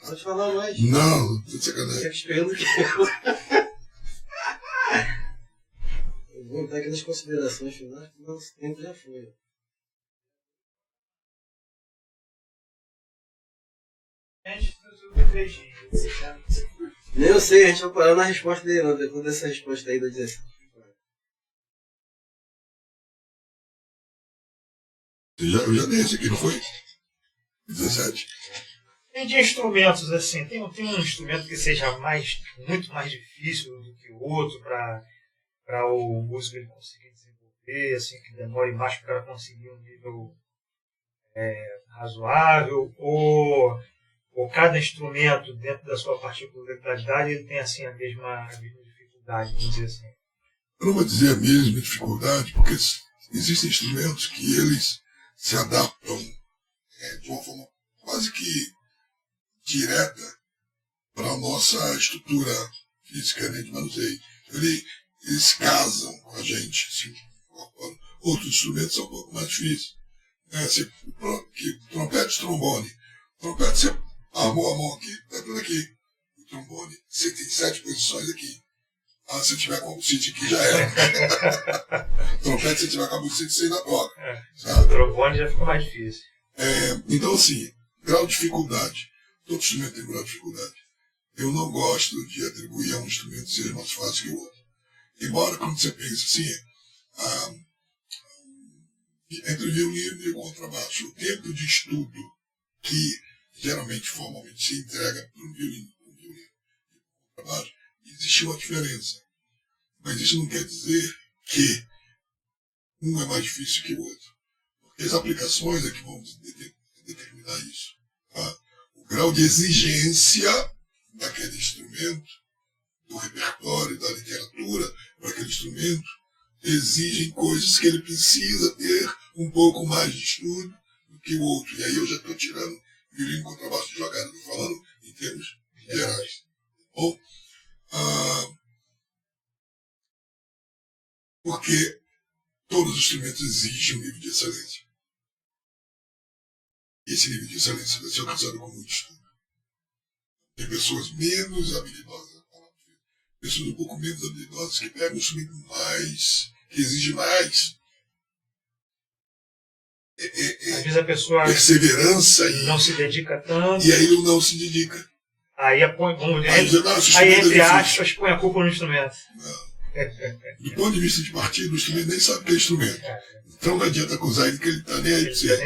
Pode falar mais. Não, tô de sacanagem. Eu esperando que eu vou entrar aqui nas considerações finais, porque o nosso tempo já foi. Nem eu sei, a gente vai parar na resposta dele, não, depois dessa resposta aí da 17. Eu já dei esse aqui, não foi? 17. Tem de instrumentos assim, tem um instrumento que seja muito mais difícil do que o outro para o músico ele conseguir desenvolver, assim, que demore mais para conseguir um nível razoável, ou cada instrumento dentro da sua particularidade ele tem assim a mesma dificuldade, vamos dizer assim. Eu não vou dizer a mesma dificuldade, porque existem instrumentos que eles se adaptam de uma forma quase que direta para a nossa estrutura física, né, de manuseio. Eles casam com a gente. Assim, outros instrumentos são um pouco mais difíceis. Trompete e trombone. Trompete, você armou a mão aqui, tá tudo aqui. O trombone, você tem 7 posições aqui. Se tiver com a bucite aqui, já era. Trompete, se tiver com a bucite, você ainda toca. O trombone já fica mais difícil. Então, assim, grau de dificuldade. Todo instrumento tem grau de dificuldade. Eu não gosto de atribuir a um instrumento ser mais fácil que o outro. Embora quando você pensa assim, entre violino e contrabaixo, o tempo de estudo que geralmente, formalmente, se entrega para um violino e contrabaixo, existe uma diferença. Mas isso não quer dizer que um é mais difícil que o outro. Porque as aplicações é que vão determinar isso. Tá? O grau de exigência daquele instrumento, do repertório, da literatura para aquele instrumento, exigem coisas que ele precisa ter um pouco mais de estudo do que o outro. E aí eu já estou tirando violino e contrabaixo de jogada, estou falando em termos gerais. Bom, porque todos os instrumentos exigem um nível de excelência. E esse nível de excelência deve ser alcançado com muito estudo. Tem pessoas menos habilidosas, pessoas um pouco menos habilidosas que pegam um instrumento mais, que exige mais. Às vezes a pessoa perseverança não se dedica tanto. E aí ele não se dedica. Aí entre aspas, põe a culpa no instrumento. Não. Do ponto de vista de partida, o instrumento nem sabe o que é instrumento. Então não adianta acusar ele que ele está nem aí para você.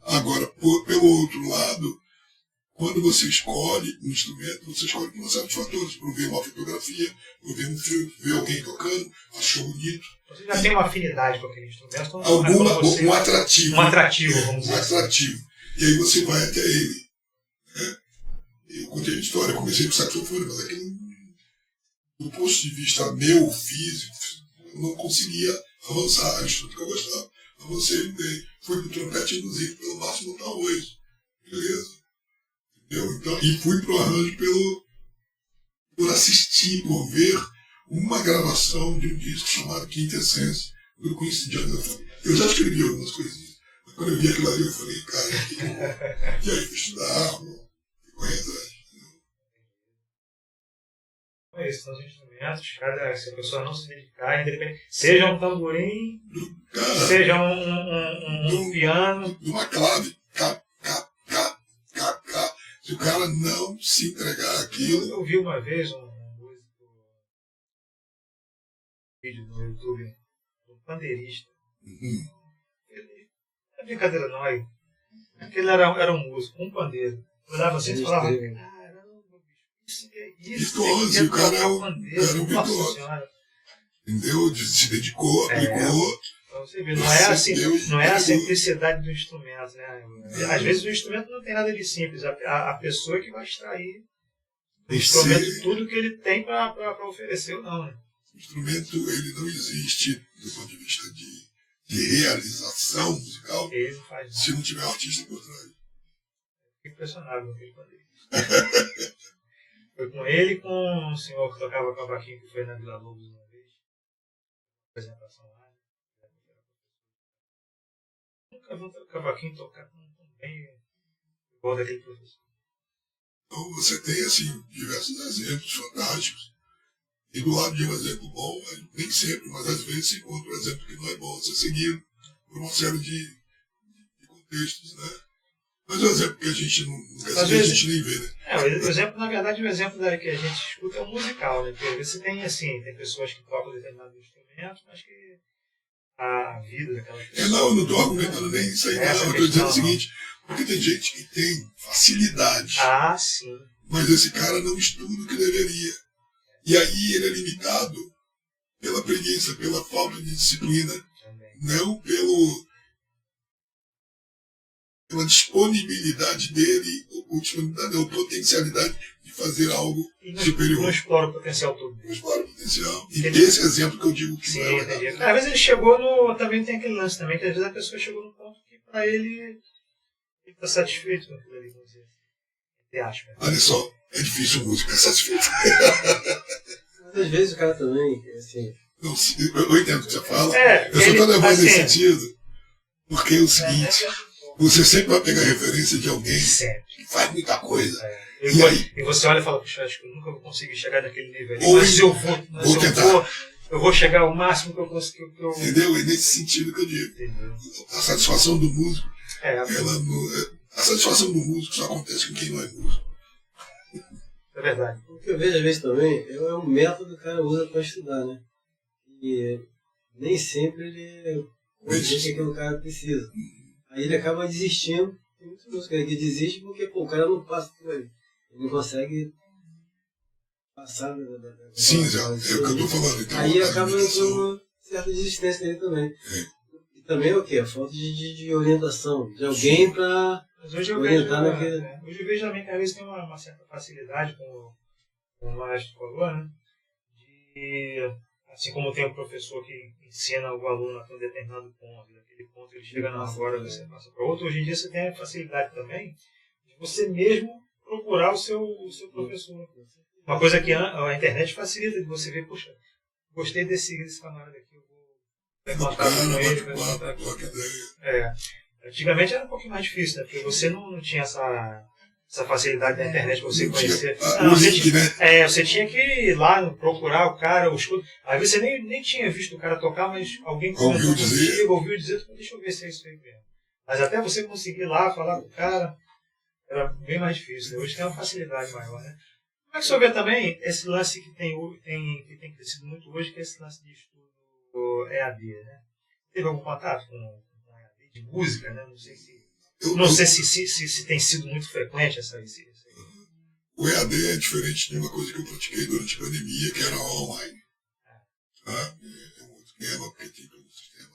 Agora, pelo outro lado, quando você escolhe um instrumento, você escolhe por uma série de fatores. Por ver uma fotografia, por ver um filme, ver alguém tocando, achou bonito. Você já tem uma afinidade com aquele instrumento. Então um atrativo. Um atrativo, vamos dizer. Um atrativo. E aí você vai até ele. Né? Eu contei a história, comecei com saxofone, mas aquilo, do ponto de vista meu, físico, eu não conseguia avançar. Isso tudo que eu gostava. Avancei bem. Fui pro trompete induzido pelo Márcio Montalvoz. Beleza? Entendeu? Então, e fui pro arranjo por assistir, por ver uma gravação de um disco chamado Quintessência, do Quincy Jones. Eu já escrevi algumas coisinhas. Mas quando eu vi aquilo ali, eu falei, cara, que bom. E aí, fui estudar, correr atrás. É isso, são os instrumentos, se a pessoa não se dedicar, independente, seja um tamborim, cara, seja um piano. Uma clave, cá. Se o cara não se entregar àquilo. Eu vi uma vez um vídeo no YouTube, um pandeirista. Ele, não é brincadeira não, aí. Ele era um músico, um pandeiro. Eu olhava assim e falava, isso é virtuoso, o cara era um virtuoso. Entendeu? Se dedicou, aplicou. Então você vê, não é a simplicidade do instrumento, né? Às vezes o instrumento não tem nada de simples, a pessoa que vai extrair do instrumento tudo que ele tem para oferecer ou não, né? O instrumento ele não existe do ponto de vista de realização musical se não tiver um artista por trás. Fico impressionado com aquele pandeirista. Foi com ele e com um senhor que tocava cavaquinho que foi na Vila Lobos uma vez. Apresentação lá. Nunca vi o cavaquinho tocar tão bem igual daquele professor. Então você tem assim, diversos exemplos fantásticos. E do lado de um exemplo bom, nem sempre, mas às vezes se encontra um exemplo que não é bom ser seguido por uma série de contextos, né? Mas o exemplo que a gente não a gente nem vê, né? O exemplo, na verdade, o exemplo que a gente escuta é o musical, né? Porque você tem assim, tem pessoas que tocam determinados instrumentos, mas que a vida daquela pessoa. Eu não estou argumentando nem isso aí, não. Eu estou dizendo o seguinte, porque tem gente que tem facilidade. Ah, sim. Mas esse cara não estuda o que deveria. E aí ele é limitado pela preguiça, pela falta de disciplina, não pela disponibilidade dele, ou potencialidade de fazer algo superior. Não explora o potencial todo dele. Não explora o potencial. E esse exemplo que eu digo que sim, não é verdade. Às vezes ele chegou no... Também tem aquele lance também, que às vezes a pessoa chegou no ponto que para ele está satisfeito com aquilo ali, vamos dizer assim. Olha só, é difícil música, é satisfeito. Mas às vezes o cara também, assim... Não, eu entendo o que você fala. Eu só estou levando assim, nesse sentido, porque é o seguinte... Você sempre vai pegar referência de alguém que faz muita coisa. E você olha e fala, puxa, acho que eu nunca vou conseguir chegar naquele nível ali. Mas eu vou tentar. Eu vou chegar ao máximo que eu consigo. Entendeu? É nesse sentido que eu digo. Entendeu? A satisfação do músico, a satisfação do músico só acontece com quem não é músico. É verdade. O que eu vejo às vezes também é um método que o cara usa para estudar, né? e nem sempre ele condiz que aquele cara precisa. Aí ele acaba desistindo. Tem muitos músicos aí que desistem porque pô, o cara não passa por aí. Ele não consegue passar Sim, é o que eu estou falando. Então, aí acaba entrando uma certa desistência dele também. E também é o quê? A falta de orientação, de alguém para orientar naquele. Hoje eu vejo também que às vezes tem uma certa facilidade, como o Maestro falou, né? De, assim como tem um professor que ensina o aluno até um determinado ponto, e daquele ponto ele chega na hora, você passa para outro. Hoje em dia você tem a facilidade também de você mesmo procurar o seu professor. Uma coisa que a internet facilita, de você ver, poxa, gostei desse camarada aqui, eu vou contato com ele, antigamente era um pouquinho mais difícil, né? Porque você não tinha essa facilidade da internet para você conhecer. Você tinha que ir lá procurar o cara, às vezes você nem tinha visto o cara tocar, mas alguém comentou contigo, ouviu dizer, deixa eu ver se é isso aí mesmo. Mas até você conseguir ir lá falar com o cara, era bem mais difícil. Né? Hoje tem uma facilidade maior, né? Como é que o senhor vê também esse lance que tem crescido muito hoje, que é esse lance de estudo EAD, né? Teve algum contato com EAD de música, né? Não sei se tem sido muito frequente essa. O EAD é diferente de uma coisa que eu pratiquei durante a pandemia, que era online. É um outro esquema, porque tem todo o sistema.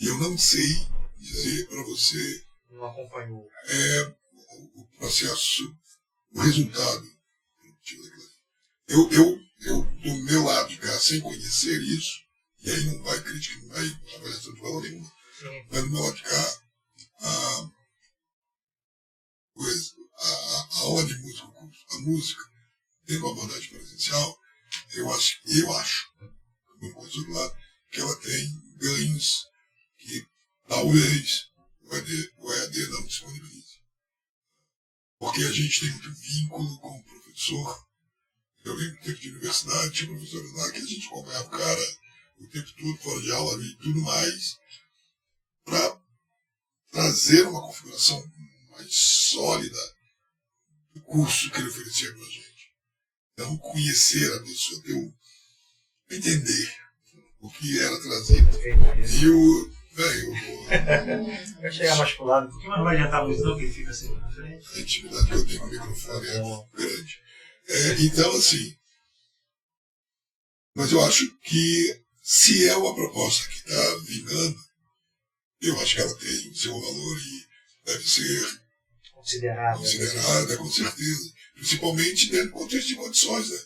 E eu não sei dizer para você. Não acompanhou. O processo, o resultado. Eu, do meu lado de cá, sem conhecer isso, e aí não vai crítica, não vai avaliação de valor nenhuma, mas do meu lado de cá, a aula de música, a música, tem uma abordagem presencial, eu acho, como coisa do lado, que ela tem ganhos que talvez o EAD não disponibilize. Porque a gente tem muito vínculo com o professor. Eu lembro do tempo de universidade, tinha professores lá que a gente acompanhava o cara o tempo todo, fora de aula e tudo mais, para trazer uma configuração mais sólida do curso que ele oferecia para a gente. Então, conhecer a pessoa, entender o que era trazido. E o vai chegar mais pro lado, porque não vai adiantar muito não, que ele fica assim na frente. A intimidade que eu tenho com o microfone é grande. Então, assim, mas eu acho que se é uma proposta que está vingando, eu acho que ela tem o seu valor e deve ser considerada, com certeza. Principalmente dentro do contexto de condições, né?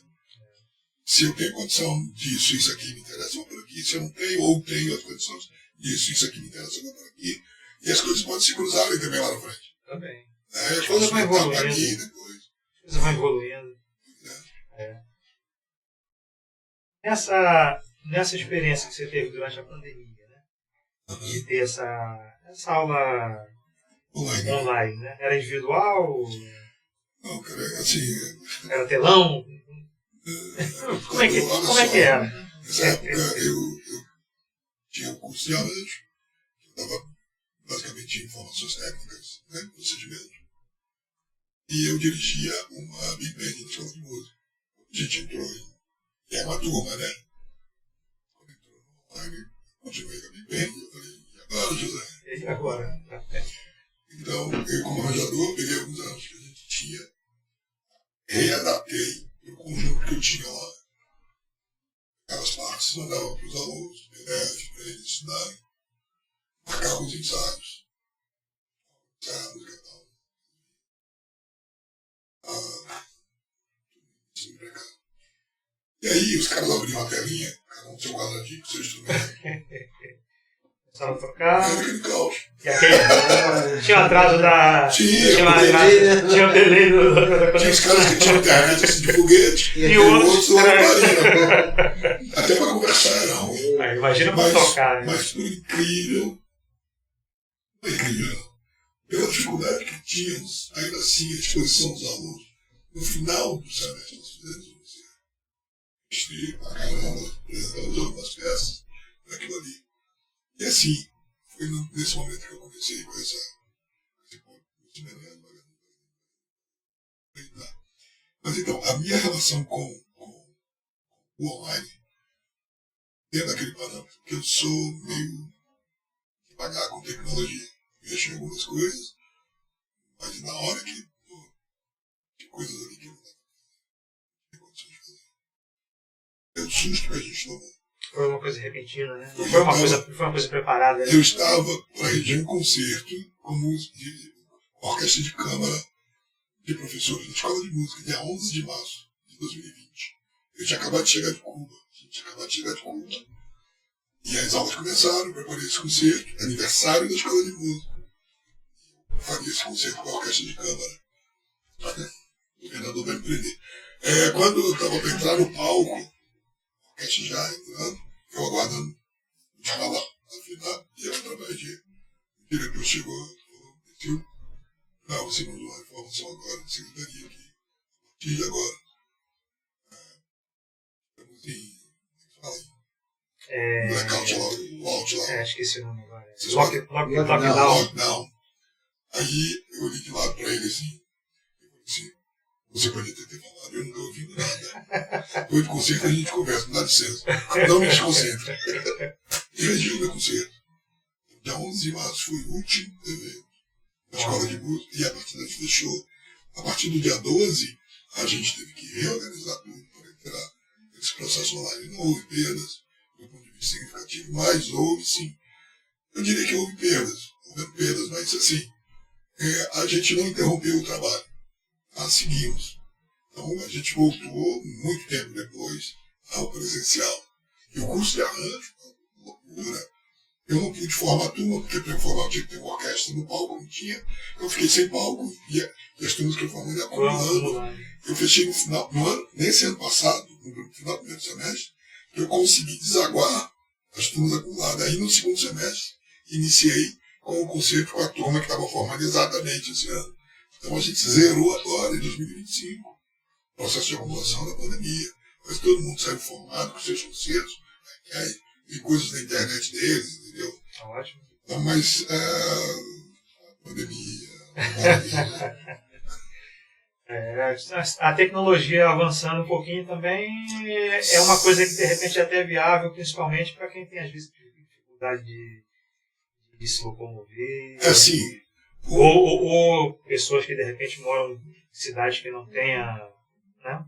Se eu tenho condição disso, isso aqui me interessa, eu vou por aqui. Se eu não tenho, ou tenho as condições disso, isso aqui me interessa, eu vou por aqui. E as coisas podem se cruzarem também lá na frente. Também. As coisas vão evoluindo. Aqui, depois. As coisas vão evoluindo. Nessa experiência que você teve durante a pandemia, né? De ter essa aula online, né? Era individual? Não, cara, assim... Era telão? Como é que era? Nessa época eu tinha um curso de arranjo, que dava basicamente informações técnicas, né, procedimento. E eu dirigia uma Big Band na escola de música. A gente entrou em uma turma, né? Quando entrou no online, continuei com a Big Band, eu falei, e agora, José? E agora? Então, eu como arranjador, peguei alguns anos que a gente tinha, readaptei o conjunto que eu tinha lá. Aquelas partes mandava para os alunos, PDF, para eles estudarem, marcava os ensaios, música e tal. E aí os caras abriam a telinha, cada um do seu quadradinho, com seu instrumento. Começaram a tocar. Era aquele caos. Tinha atraso da. Tinha um delay Tinha os caras que tinham internet assim, de foguete, e outros lá na marina. Até para conversar era ruim. Imagina para tocar. Mas por incrível, pela dificuldade que tínhamos, ainda assim, a disposição dos alunos, no final do semestre, nós fizemos pra caramba, apresentamos algumas peças daquilo ali. E assim, foi nesse momento que eu comecei com esse ponto. Mas então, a minha relação com o online dentro daquele parâmetro, porque eu sou meio devagar com tecnologia. Mexo em algumas coisas, mas na hora que, pô, tem coisas ali que não dá pra condições de fazer. É o susto que a gente tomou. Foi uma coisa repentina, né? Não foi uma coisa preparada. Né? Eu estava para reger um concerto como de orquestra de câmara de professores da Escola de Música, dia 11 de março de 2020. Eu tinha acabado de chegar de Cuba. E as aulas começaram, eu preparei esse concerto, aniversário da Escola de Música. Eu faria esse concerto com a orquestra de câmara. O governador vai me prender. Quando eu estava para entrar no palco, a orquestra já entrando, eu aguardando falar, afinar, e através de o diretor chegou e falou, Silvio, não, você mandou uma informação agora de secretaria aqui. A partir de agora, estamos em blackout lá, o out lá. Esqueci o nome agora. Lockdown. Aí eu olhei de lado pra ele assim, e falei assim, você pode até ter falado, eu nunca ouvi nada. Depois do concerto a gente conversa, me dá licença. Não me desconcentra. E regi o meu concerto. Dia 11 de março foi o último evento da Escola de Música, e a partir daí fechou. A partir do dia 12, a gente teve que reorganizar tudo para entrar nesse processo online. Não houve perdas, do ponto de vista significativo, mas houve sim. Eu diria que houve perdas, mas assim, a gente não interrompeu o trabalho. Seguimos. Então a gente voltou muito tempo depois ao presencial. E o curso de arranjo, loucura. Eu não pude formar a turma, porque para eu formar eu tinha que ter uma orquestra no palco, não tinha. Eu fiquei sem palco e as turmas que eu formei acumulando. Eu fechei no final, nesse ano passado, no final do primeiro semestre, eu consegui desaguar as turmas acumuladas. Aí no segundo semestre, iniciei com o concerto com a turma que estava formada exatamente esse ano. Então a gente zerou agora em 2025, processo de acumulação da pandemia. Mas todo mundo saiu formado com seus concertos, e coisas na internet deles, entendeu? Ótimo. Então, mas a pandemia. A tecnologia avançando um pouquinho também é uma coisa que de repente é até viável, principalmente para quem tem às vezes dificuldade de se locomover. Assim. Ou pessoas que de repente moram em cidades que não tenha, né,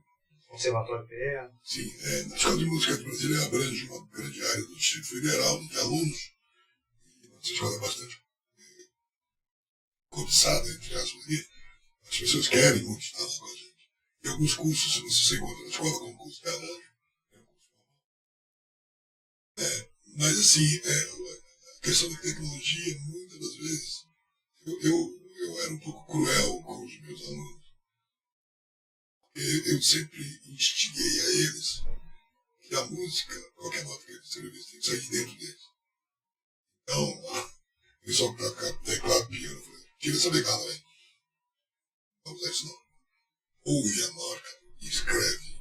conservatório perto. Sim, na Escola de Música de Brasília abrange uma grande área do Distrito Federal de alunos. E nossa escola é bastante cobiçada, entre aspas, aqui. As pessoas querem muito estar lá com a gente. E alguns cursos, se você encontra na escola, como curso de arranjo, mas assim, a questão da tecnologia, muitas das vezes, eu era um pouco cruel com os meus alunos. Eu sempre instiguei a eles que a música, qualquer nota que eles escrevessem, tem que sair de dentro deles. Então, o pessoal que toca teclado, piano, eu falei, tira essa bengala, velho. Não vamos usar isso não. Ouve a nota e escreve.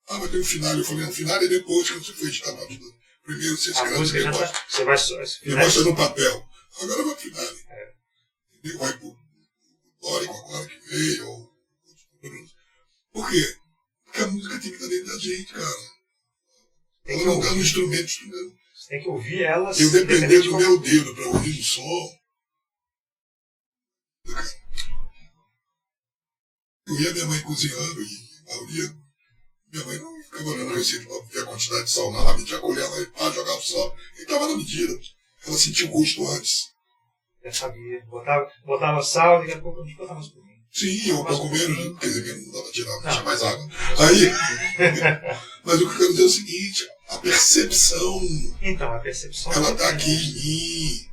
Mas tem um final. Eu falei, o final é depois que você foi editar a nota. Primeiro você escreve, depois. Você vai depois você no papel. Agora vai pro final. Entendeu? Vai pro Dória com a corda que veio, ou por quê? Porque a música tem que estar dentro da gente, cara. Ela não está no instrumento. Você tem que ouvir ela. Eu depender do meu dedo para ouvir o som. Eu via minha mãe cozinhando e a maioria. Minha mãe não ficava olhando a receita para ver a quantidade de sal, não. Ela metia a colher lá e pá, jogava o sal. E estava na medida. Ela sentia o gosto antes. Já sabia. Botava sal e daqui a pouco a gente botava um pouquinho. Sim, ou um pouco menos, quer dizer, não dá para tirar, não tinha mais água. Aí, mas o que eu quero dizer é o seguinte, a percepção. Então, a percepção. Ela está aqui em mim.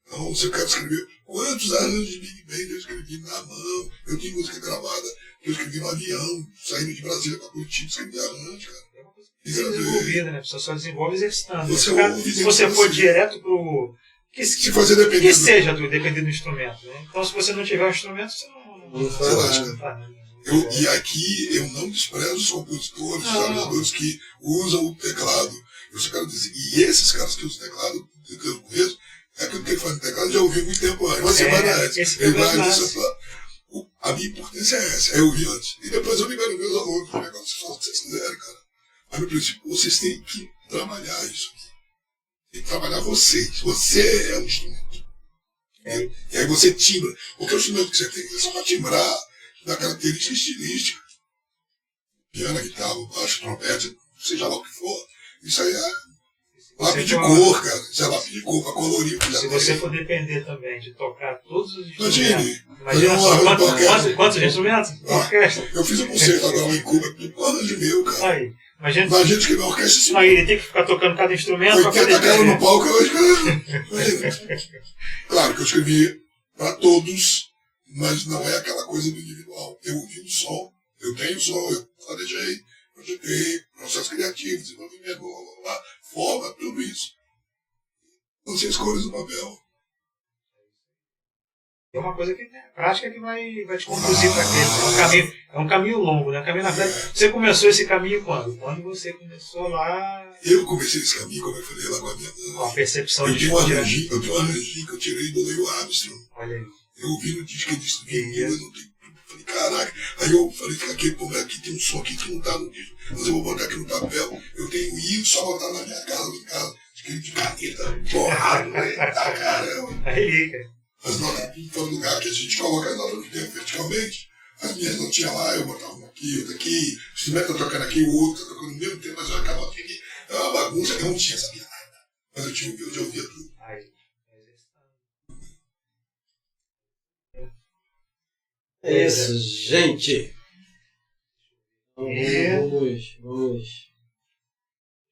Então, se eu quero escrever. Quantos arranjos de Big Band eu escrevi na mão? Eu tenho música gravada que eu escrevi no avião, saindo de Brasília para Curitiba, escrevi arranjo, cara. É uma coisa desenvolvida, né? A pessoa só desenvolve exercitando. Se você for direto pro. Se fazer dependendo. Que seja dependendo do instrumento, né? Então, se você não tiver um instrumento, você não faz nada. E aqui eu não desprezo os compositores, os trabalhadores que usam o teclado. Eu só quero dizer, e esses caras que usam o teclado, que eu conheço, é aquilo que ele faz no teclado, já ouvi muito tempo antes. Uma semana antes. Ele vai a minha importância é essa, é ouvir antes. E depois eu libero meus alunos, o negócio, vocês quiserem, cara. Mas no princípio, vocês têm que trabalhar isso aqui. Tem que trabalhar vocês. Você é o instrumento. E aí você timbra. Porque o instrumento que você tem é só para timbrar, dar característica estilística. Piano, guitarra, baixo, trompete, seja lá o que for. Isso aí é lápis de cor, cara. Isso é lápis de cor para colorir. Se você for depender também de tocar todos os instrumentos. Imagina só quantos instrumentos? Orquestra. Eu fiz um concerto agora em Cuba, de planos de meu, cara. Aí. Imagina que minha orquestra se aí ele tem que ficar tocando cada instrumento. 80 caras no palco, eu acho. Claro que eu escrevi para todos, mas não é aquela coisa do individual. Eu ouvi o som, eu tenho o som, eu planejei, projetei, processo criativo, desenvolvimento, blá, blá, blá, forma, tudo isso. Não sei as cores do papel. É uma coisa que é prática que vai te conduzir para aquele. É um caminho longo, né? Caminho, na verdade, você começou esse caminho quando? Quando você começou lá. Eu comecei esse caminho, como eu falei, lá com a minha mãe. Com a percepção eu de tenho um arranjinho que eu tirei do Neil Armstrong. Olha aí. Eu ouvi no disco que ele disse vinil, eu não tenho. Falei, caraca. Aí eu falei, aqui tem um som aqui que não tá no disco. Mas eu vou botar aqui no papel. Eu tenho isso, só botar na minha casa, de caneta, porrada, tá caramba. Aí, cara. As notas, em todo lugar que a gente coloca as notas no tempo verticalmente, as minhas não tinham lá, eu botava um aqui, outro aqui, o instrumento tá tocando aqui, o outro tá tocando no mesmo tempo, mas eu acabava aqui. É uma bagunça, eu não tinha sabia nada. Mas eu já ouvia tudo. É isso, gente. Vamos.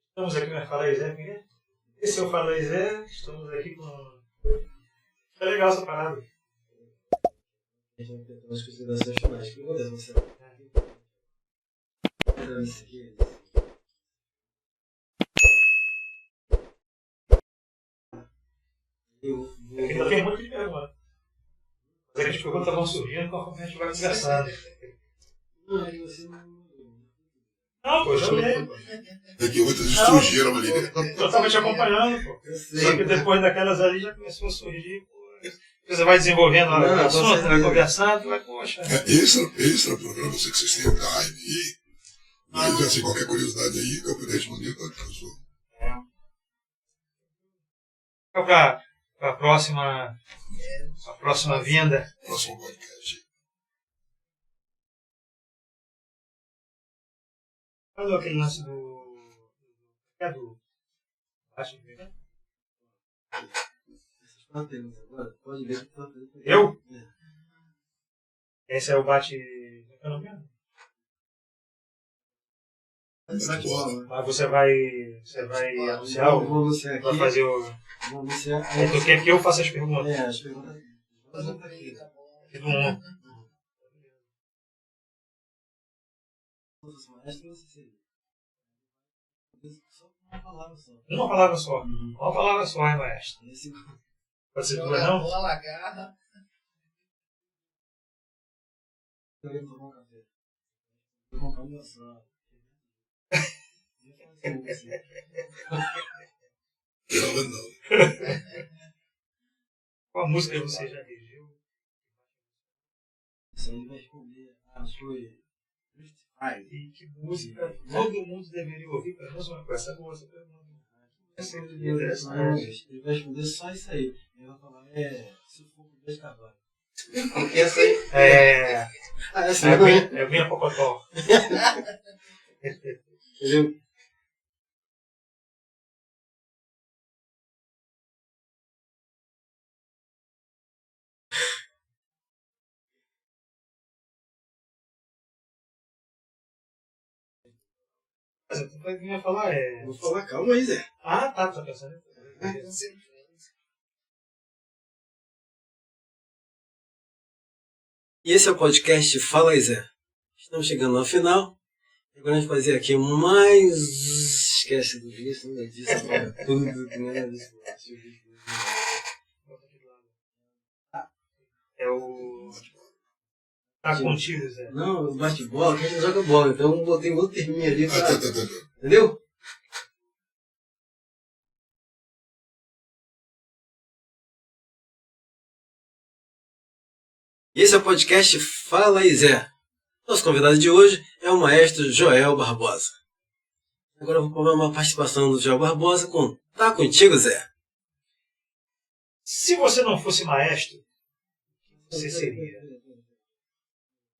Estamos aqui na Fala Zé, esse é o Fala Zé, estamos aqui com. É legal essa parada. A gente vai ter umas considerações finais. O que acontece? Você isso aqui. Ainda tem muito de pergunta. Mas as perguntas vão surgindo conforme a gente vai conversando. Não, aí você não. Não, pô, eu já olhei. É que outras surgiram ali, né? Eu tava te acompanhando, pô. Só que depois daquelas ali já começou a surgir, pô. Você vai desenvolvendo a assunto, vai conversando, vai, poxa. Extra programa, você que vocês têm time aí. Mas assim, qualquer curiosidade aí que eu puder responder, pode fazer. Para a próxima vinda. Próximo podcast. Olha aquele lance do. É do. Acho que é. Agora, pode ver que tá fazendo. Eu? Esse é o bate. Qual é o nome mesmo? Mas você vai anunciar? Vou anunciar aqui. Vai fazer o. Vou anunciar. Aí tu quer que eu faça as perguntas? É, as perguntas. Aqui do 1. Só uma palavra só. Uma palavra só. Uma palavra só, hein, maestro? Pode ser duas, não? Bola, agarra. Eu ia tomar um café. Vou comprar uma só. Qual música você já regiu? Isso aí vai responder. Foi. E que música todo mundo deveria ouvir, pelo menos uma coisa. Essa boa, essa pergunta. Ele vai responder só isso aí. Ele vai falar, se for com 2 cavalos. Porque essa aí. Essa aí. É minha Pocotó. Entendeu? Mas tu vai vir a falar, Vou falar, calma aí, Zé. Ah, tá pensando. E esse é o podcast Fala aí, Zé. Estamos chegando ao final. Agora a gente vai fazer aqui mais. Esquece do vício, não é disso, tudo, né? É o. Tá contigo, Zé? Não, o bate-bola, que a gente joga bola, então eu botei outro terminho ali pra. Tá. Entendeu? E esse é o podcast Fala aí, Zé. Nosso convidado de hoje é o maestro Joel Barbosa. Agora eu vou cobrar uma participação do Joel Barbosa com Tá Contigo, Zé. Se você não fosse maestro, o que você seria?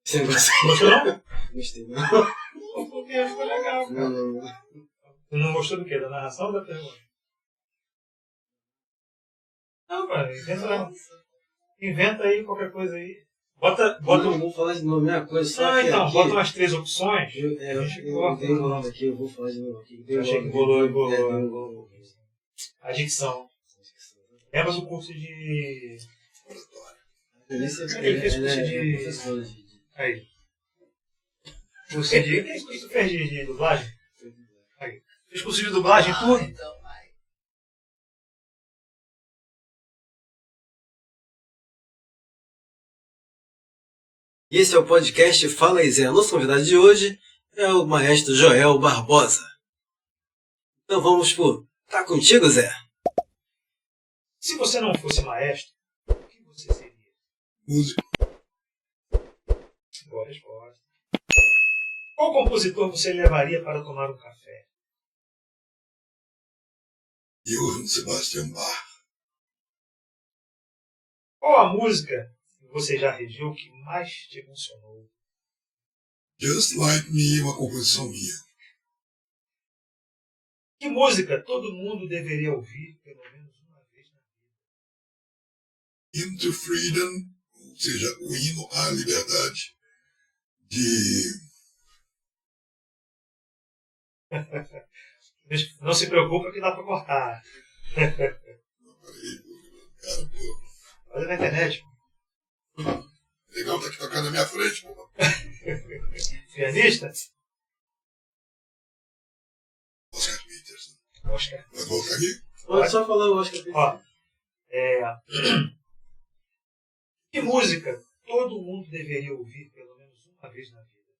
Você gostou? Gostou não? Gostei, não. Porque ficou legal, cara. Não. Você não gostou do quê? Da narração ou da pergunta? Não, cara, inventa aí qualquer coisa aí. Bota Não, vou falar de novo a mesma coisa, só que então, aqui, bota umas 3 opções. eu dei enrolado aqui, eu vou falar de novo aqui. Eu achei que embolou. Adicção. Lembra do curso de... Ele fez curso de... Aí. Curso de... O que você fez de dublagem? Aí. Fez curso de dublagem, tudo? Então vai. E esse é o podcast Fala aí, Zé. Nosso convidado de hoje é o maestro Joel Barbosa. Então vamos por Tá Contigo, Zé? Se você não fosse maestro, o que você seria? Música. Boa resposta. Qual compositor você levaria para tomar um café? Johann Sebastian Bach. Qual a música que você já regeu que mais te emocionou? Just Like Me é uma composição minha. Que música todo mundo deveria ouvir pelo menos uma vez na vida? Hymn to Freedom, ou seja, o hino à liberdade de... Não se preocupa que dá para cortar. Cara, pô. Olha na internet. Legal, tá aqui tocando na minha frente, pô. Pianista? Oscar Peterson. Oscar. Vai voltar aqui? Pode só falar, eu acho que Ó, que música todo mundo deveria ouvir pelo menos uma vez na vida?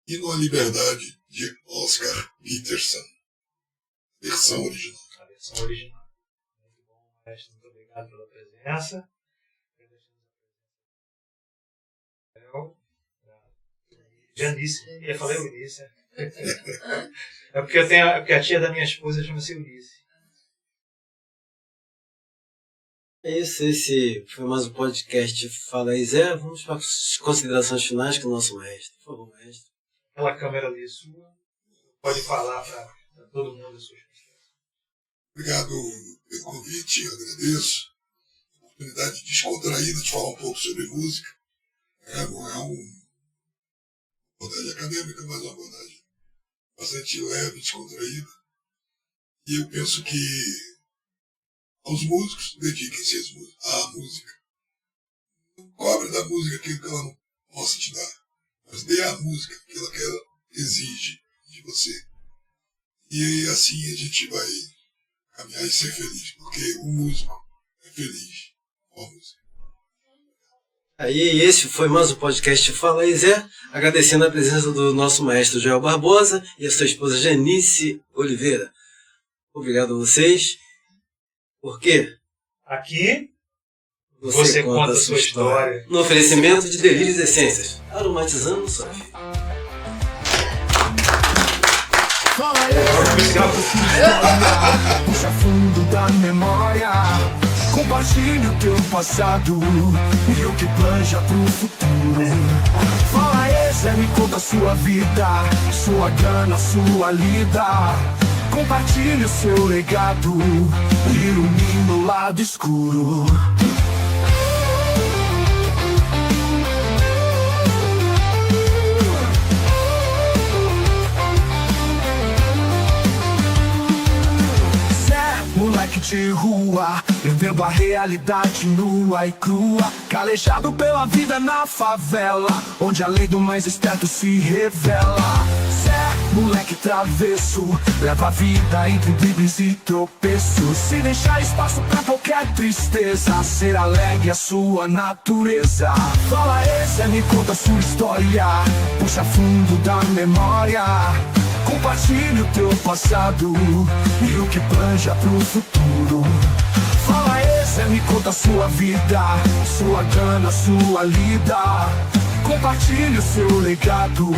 Hino à liberdade de Oscar Peterson. Versão original. A versão original. Muito bom, mestre. Muito obrigado pela presença. Janice. Eu ia falar Eunice. É porque a tia da minha esposa chama-se Eunice. é isso, esse foi mais um podcast Fala aí, Zé. Vamos para as considerações finais com o nosso mestre. Por favor, mestre. Aquela câmera ali sua. Pode falar para todo mundo as suas considerações. Obrigado pelo convite, eu agradeço. Oportunidade descontraída de falar um pouco sobre música. Não é uma abordagem acadêmica, mas uma abordagem bastante leve, descontraída. E eu penso que aos músicos, dediquem-se à música. Não cobre da música aquilo que ela não possa te dar, mas dê à música aquilo que ela exige de você. E assim a gente vai caminhar e ser feliz, porque o músico é feliz com a música. Aí, esse foi mais um podcast Fala aí, Zé. Agradecendo a presença do nosso maestro Joel Barbosa e a sua esposa Janice Oliveira. Obrigado a vocês. Por quê? Aqui você conta a sua história. No oferecimento de Delírios Essências, aromatizando sua vida. Puxa fundo da memória, compartilhe o teu passado e o que planja pro futuro. Fala esse, me conta a sua vida, sua grana, sua lida. Compartilhe o seu legado, ilumina o lado escuro. Moleque de rua, vivendo a realidade nua e crua, calejado pela vida na favela, onde a lei do mais esperto se revela. Zé, moleque travesso, leva a vida entre dribles e tropeços, se deixar espaço pra qualquer tristeza, ser alegre a sua natureza. Fala esse, me conta a sua história, puxa fundo da memória. Compartilhe o teu passado e o que planja pro futuro. Fala esse, me conta a sua vida, sua grana, sua lida. Compartilhe o seu legado,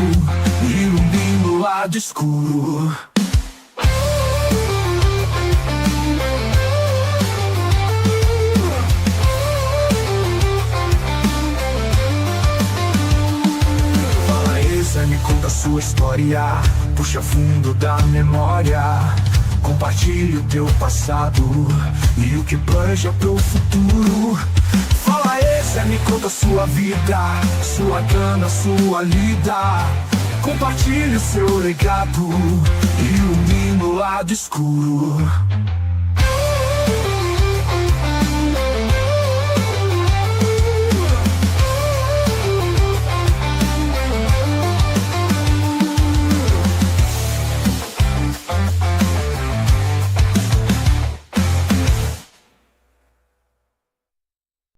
ilumina o lado escuro. Zé, me conta sua história, puxa fundo da memória. Compartilhe o teu passado e o que planeja pro futuro. Fala aí, Zé, me conta sua vida, sua gana, sua lida. Compartilhe o seu legado, ilumina o lado escuro.